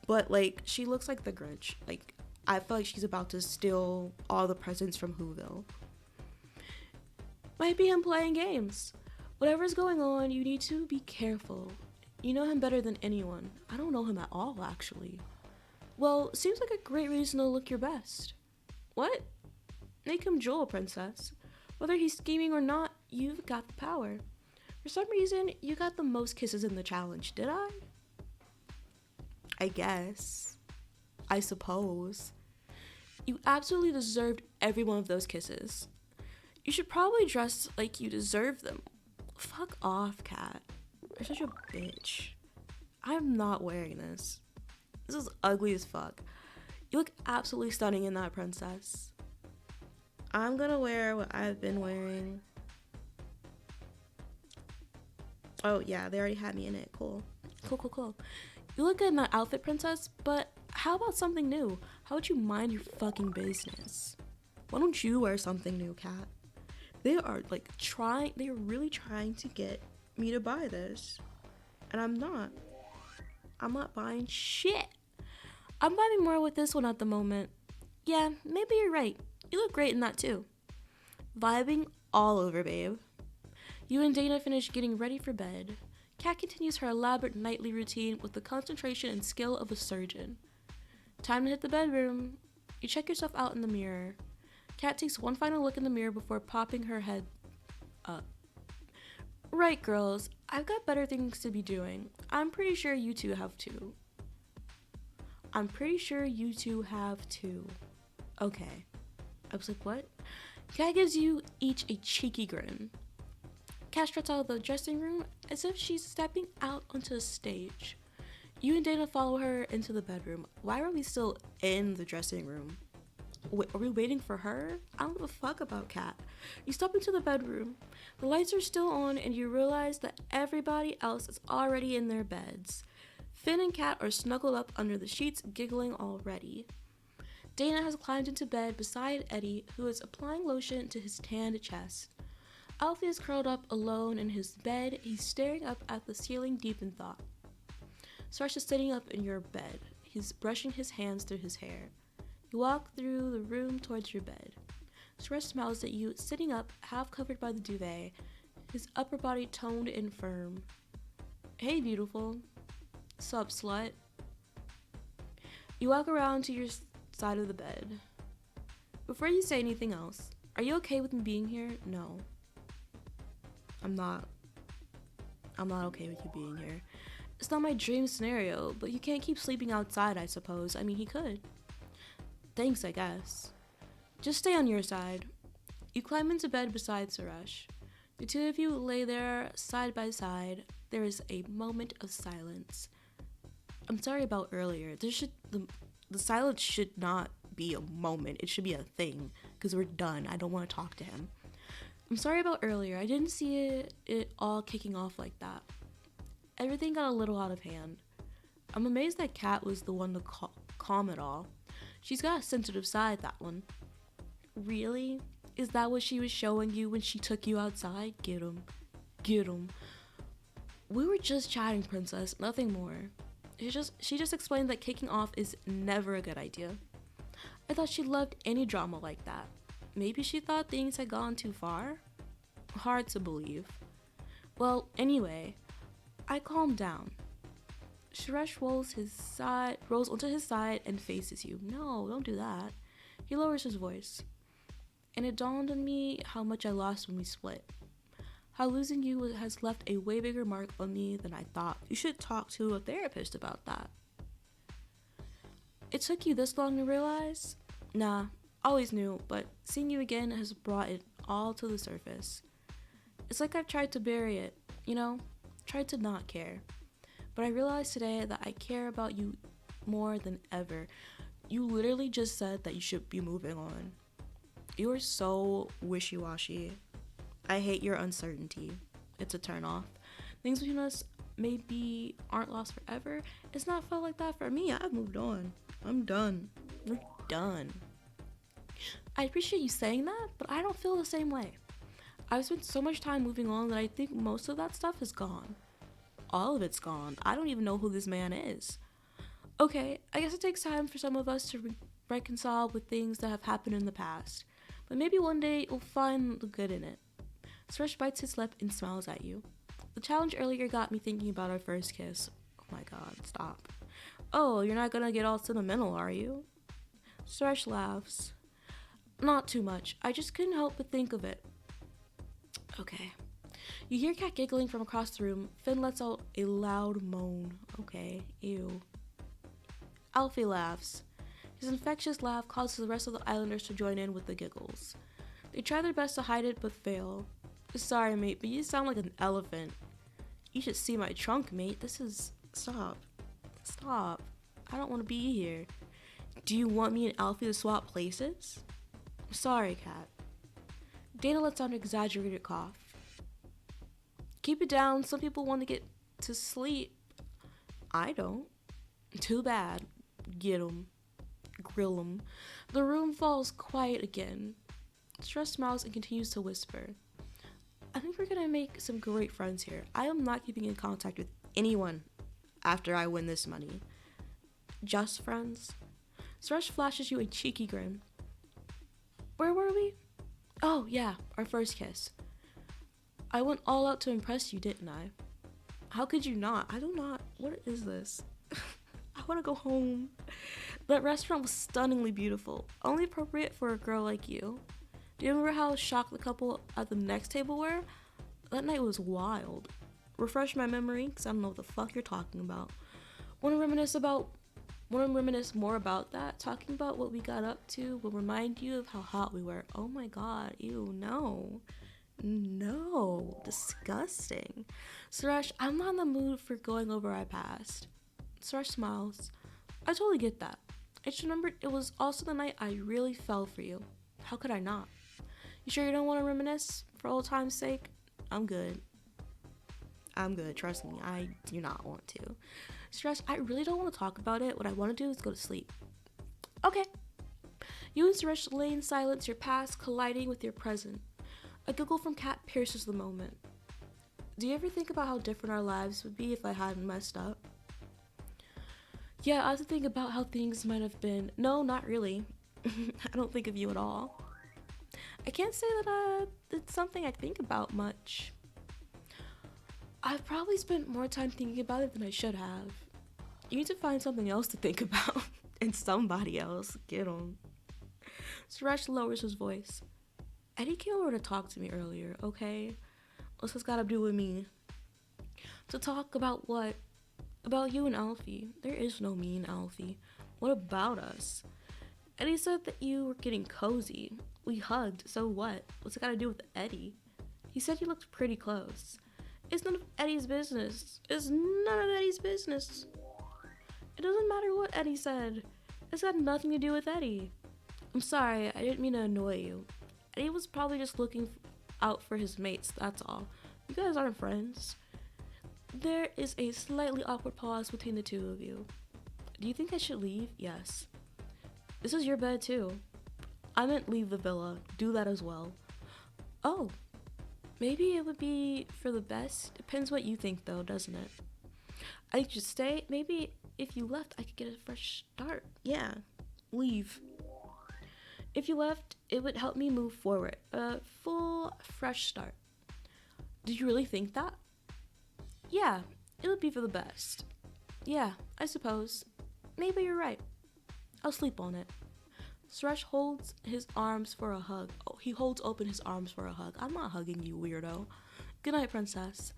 But like, she looks like the Grinch. Like, I feel like she's about to steal all the presents from Whoville. Might be him playing games. Whatever's going on, you need to be careful. You know him better than anyone. I don't know him at all, actually. Well, seems like a great reason to look your best. What? Make him Joel, princess. Whether he's scheming or not, you've got the power. For some reason, you got the most kisses in the challenge, did I? I guess. I suppose. You absolutely deserved every one of those kisses. You should probably dress like you deserve them. Fuck off, Cat. You're such a bitch. I'm not wearing this. This is ugly as fuck. You look absolutely stunning in that, princess. I'm gonna wear what I've been wearing. Oh yeah, they already had me in it. Cool. Cool. You look good in that outfit, princess, but how about something new? How would you mind your fucking business? Why don't you wear something new, Cat? They are really trying to get me to buy this. And I'm not buying shit. I'm vibing more with this one at the moment. Yeah, maybe you're right. You look great in that too. Vibing all over, babe. You and Dana finish getting ready for bed. Kat continues her elaborate nightly routine with the concentration and skill of a surgeon. Time to hit the bedroom. You check yourself out in the mirror. Kat takes one final look in the mirror before popping her head up. Right, girls. I've got better things to be doing. I'm pretty sure you two have too. Okay. I was like, what? Kat gives you each a cheeky grin. Kat struts out of the dressing room as if she's stepping out onto a stage. You and Dana follow her into the bedroom. Why are we still in the dressing room? Wait, are we waiting for her? I don't give a fuck about Kat. You step into the bedroom. The lights are still on and you realize that everybody else is already in their beds. Finn and Kat are snuggled up under the sheets, giggling already. Dana has climbed into bed beside Eddie, who is applying lotion to his tanned chest. Alfie is curled up alone in his bed. He's staring up at the ceiling deep in thought. Suresh is sitting up in your bed. He's brushing his hands through his hair. You walk through the room towards your bed. Suresh smiles at you, sitting up, half covered by the duvet, his upper body toned and firm. Hey, beautiful. Sup, slut? You walk around to your side of the bed. Before you say anything else, are you okay with me being here? No. I'm not okay with you being here. It's not my dream scenario, but you can't keep sleeping outside, I suppose. I mean, he could. Thanks, I guess. Just stay on your side. You climb into bed beside Suresh. The two of you lay there side by side. There is a moment of silence. I'm sorry about earlier. The silence should not be a moment. It should be a thing, because we're done. I don't want to talk to him. I'm sorry about earlier. I didn't see it all kicking off like that. Everything got a little out of hand. I'm amazed that Kat was the one to calm it all. She's got a sensitive side, that one. Really? Is that what she was showing you when she took you outside? Get him. We were just chatting, princess, nothing more. She just explained that kicking off is never a good idea. I thought she loved any drama like that. Maybe she thought things had gone too far? Hard to believe. Well, anyway, I calmed down. Suresh rolls onto his side and faces you. No, don't do that. He lowers his voice. And it dawned on me how much I lost when we split. How losing you has left a way bigger mark on me than I thought. You should talk to a therapist about that. It took you this long to realize? Nah, always knew, but seeing you again has brought it all to the surface. It's like I've tried to bury it, tried to not care. But I realized today that I care about you more than ever. You literally just said that you should be moving on. You are so wishy-washy. I hate your uncertainty. It's a turn-off. Things between us maybe aren't lost forever. It's not felt like that for me. I've moved on. I'm done. We're done. I appreciate you saying that, but I don't feel the same way. I've spent so much time moving on that I think most of that stuff is gone. All of it's gone. I don't even know who this man is. Okay, I guess it takes time for some of us to reconcile with things that have happened in the past. But maybe one day you'll find the good in it. Suresh bites his lip and smiles at you. The challenge earlier got me thinking about our first kiss. Oh my god, stop. Oh, you're not gonna get all sentimental, are you? Suresh laughs. Not too much. I just couldn't help but think of it. Okay. You hear Cat giggling from across the room. Finn lets out a loud moan. Okay, ew. Alfie laughs. His infectious laugh causes the rest of the islanders to join in with the giggles. They try their best to hide it but fail. Sorry, mate, but you sound like an elephant. You should see my trunk, mate. This is... Stop. Stop. I don't want to be here. Do you want me and Alfie to swap places? Sorry, Cat. Dana lets out an exaggerated cough. Keep it down. Some people want to get to sleep. I don't. Too bad. Get 'em. Grill 'em. The room falls quiet again. Stress smiles and continues to whisper. I think we're gonna make some great friends here. I am not keeping in contact with anyone after I win this money. Just friends? Suresh flashes you a cheeky grin. Where were we? Oh, yeah, our first kiss. I went all out to impress you, didn't I? How could you not? I do not. What is this? I want to go home. That restaurant was stunningly beautiful. Only appropriate for a girl like you. Do you remember how shocked the couple at the next table were? That night was wild. Refresh my memory, because I don't know what the fuck you're talking about. Want to reminisce more about that? Talking about what we got up to will remind you of how hot we were. Oh my god, ew, no. No, disgusting. Suresh, I'm not in the mood for going over our past. Suresh smiles. I totally get that. I just remembered it was also the night I really fell for you. How could I not? You sure you don't want to reminisce for old time's sake? I'm good. Trust me, I do not want to. Suresh, I really don't want to talk about it. What I want to do is go to sleep. Okay. You and Suresh lay in silence, your past colliding with your present. A giggle from Kat pierces the moment. Do you ever think about how different our lives would be if I hadn't messed up? Yeah, I have to think about how things might have been. No, not really. I don't think of you at all. I can't say that it's something I think about much. I've probably spent more time thinking about it than I should have. You need to find something else to think about. And somebody else. Get on. Suresh lowers his voice. Eddie came over to talk to me earlier, okay? What's this gotta do with me? To talk about what? About you and Alfie. There is no me and Alfie. What about us? Eddie said that you were getting cozy. We hugged, so what? What's it gotta do with Eddie? He said you looked pretty close. It's none of Eddie's business. It's none of Eddie's business. It doesn't matter what Eddie said. It's got nothing to do with Eddie. I'm sorry, I didn't mean to annoy you. Eddie was probably just looking out for his mates, that's all. You guys aren't friends. There is a slightly awkward pause between the two of you. Do you think I should leave? Yes. This is your bed too. I meant leave the villa. Do that as well. Oh. Maybe it would be for the best. Depends what you think though, doesn't it? I should stay. Maybe if you left, I could get a fresh start. Yeah. Leave. If you left, it would help me move forward. A full, fresh start. Did you really think that? Yeah, it would be for the best. Yeah, I suppose. Maybe you're right. I'll sleep on it. Suresh holds his arms for a hug. Oh, he holds open his arms for a hug. I'm not hugging you, weirdo. Good night, princess.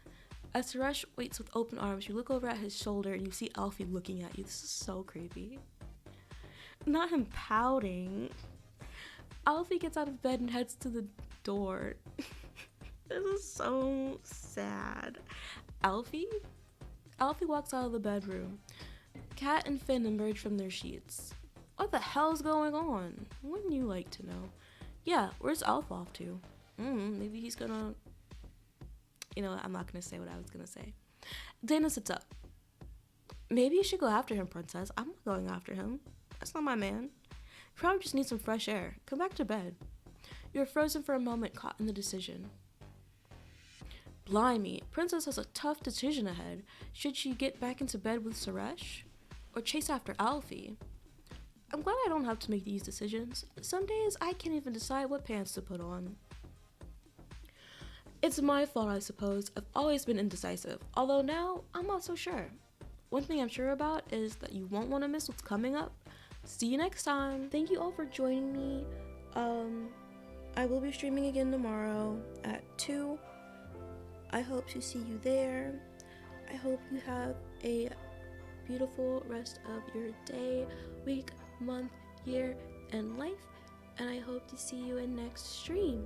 As Suresh waits with open arms, you look over at his shoulder and you see Alfie looking at you. This is so creepy. Not him pouting. Alfie gets out of bed and heads to the door. This is so sad. Alfie? Alfie walks out of the bedroom. Kat and Finn emerge from their sheets. What the hell's going on? Wouldn't you like to know? Yeah, where's Alf off to? Maybe he's gonna... You know, I'm not gonna say what I was gonna say. Dana sits up. Maybe you should go after him, princess. I'm not going after him. That's not my man. You probably just need some fresh air. Come back to bed. You're frozen for a moment, caught in the decision. Blimey, Princess has a tough decision ahead. Should she get back into bed with Suresh? or chase after Alfie. I'm glad I don't have to make these decisions. Some days I can't even decide what pants to put on. It's my fault, I suppose. I've always been indecisive, although now I'm not so sure. One thing I'm sure about is that you won't want to miss what's coming up. See you next time. Thank you all for joining me. I will be streaming again tomorrow at 2. I hope to see you there. I hope you have a beautiful rest of your day, week, month, year, and life. And I hope to see you in next stream.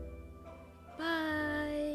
Bye!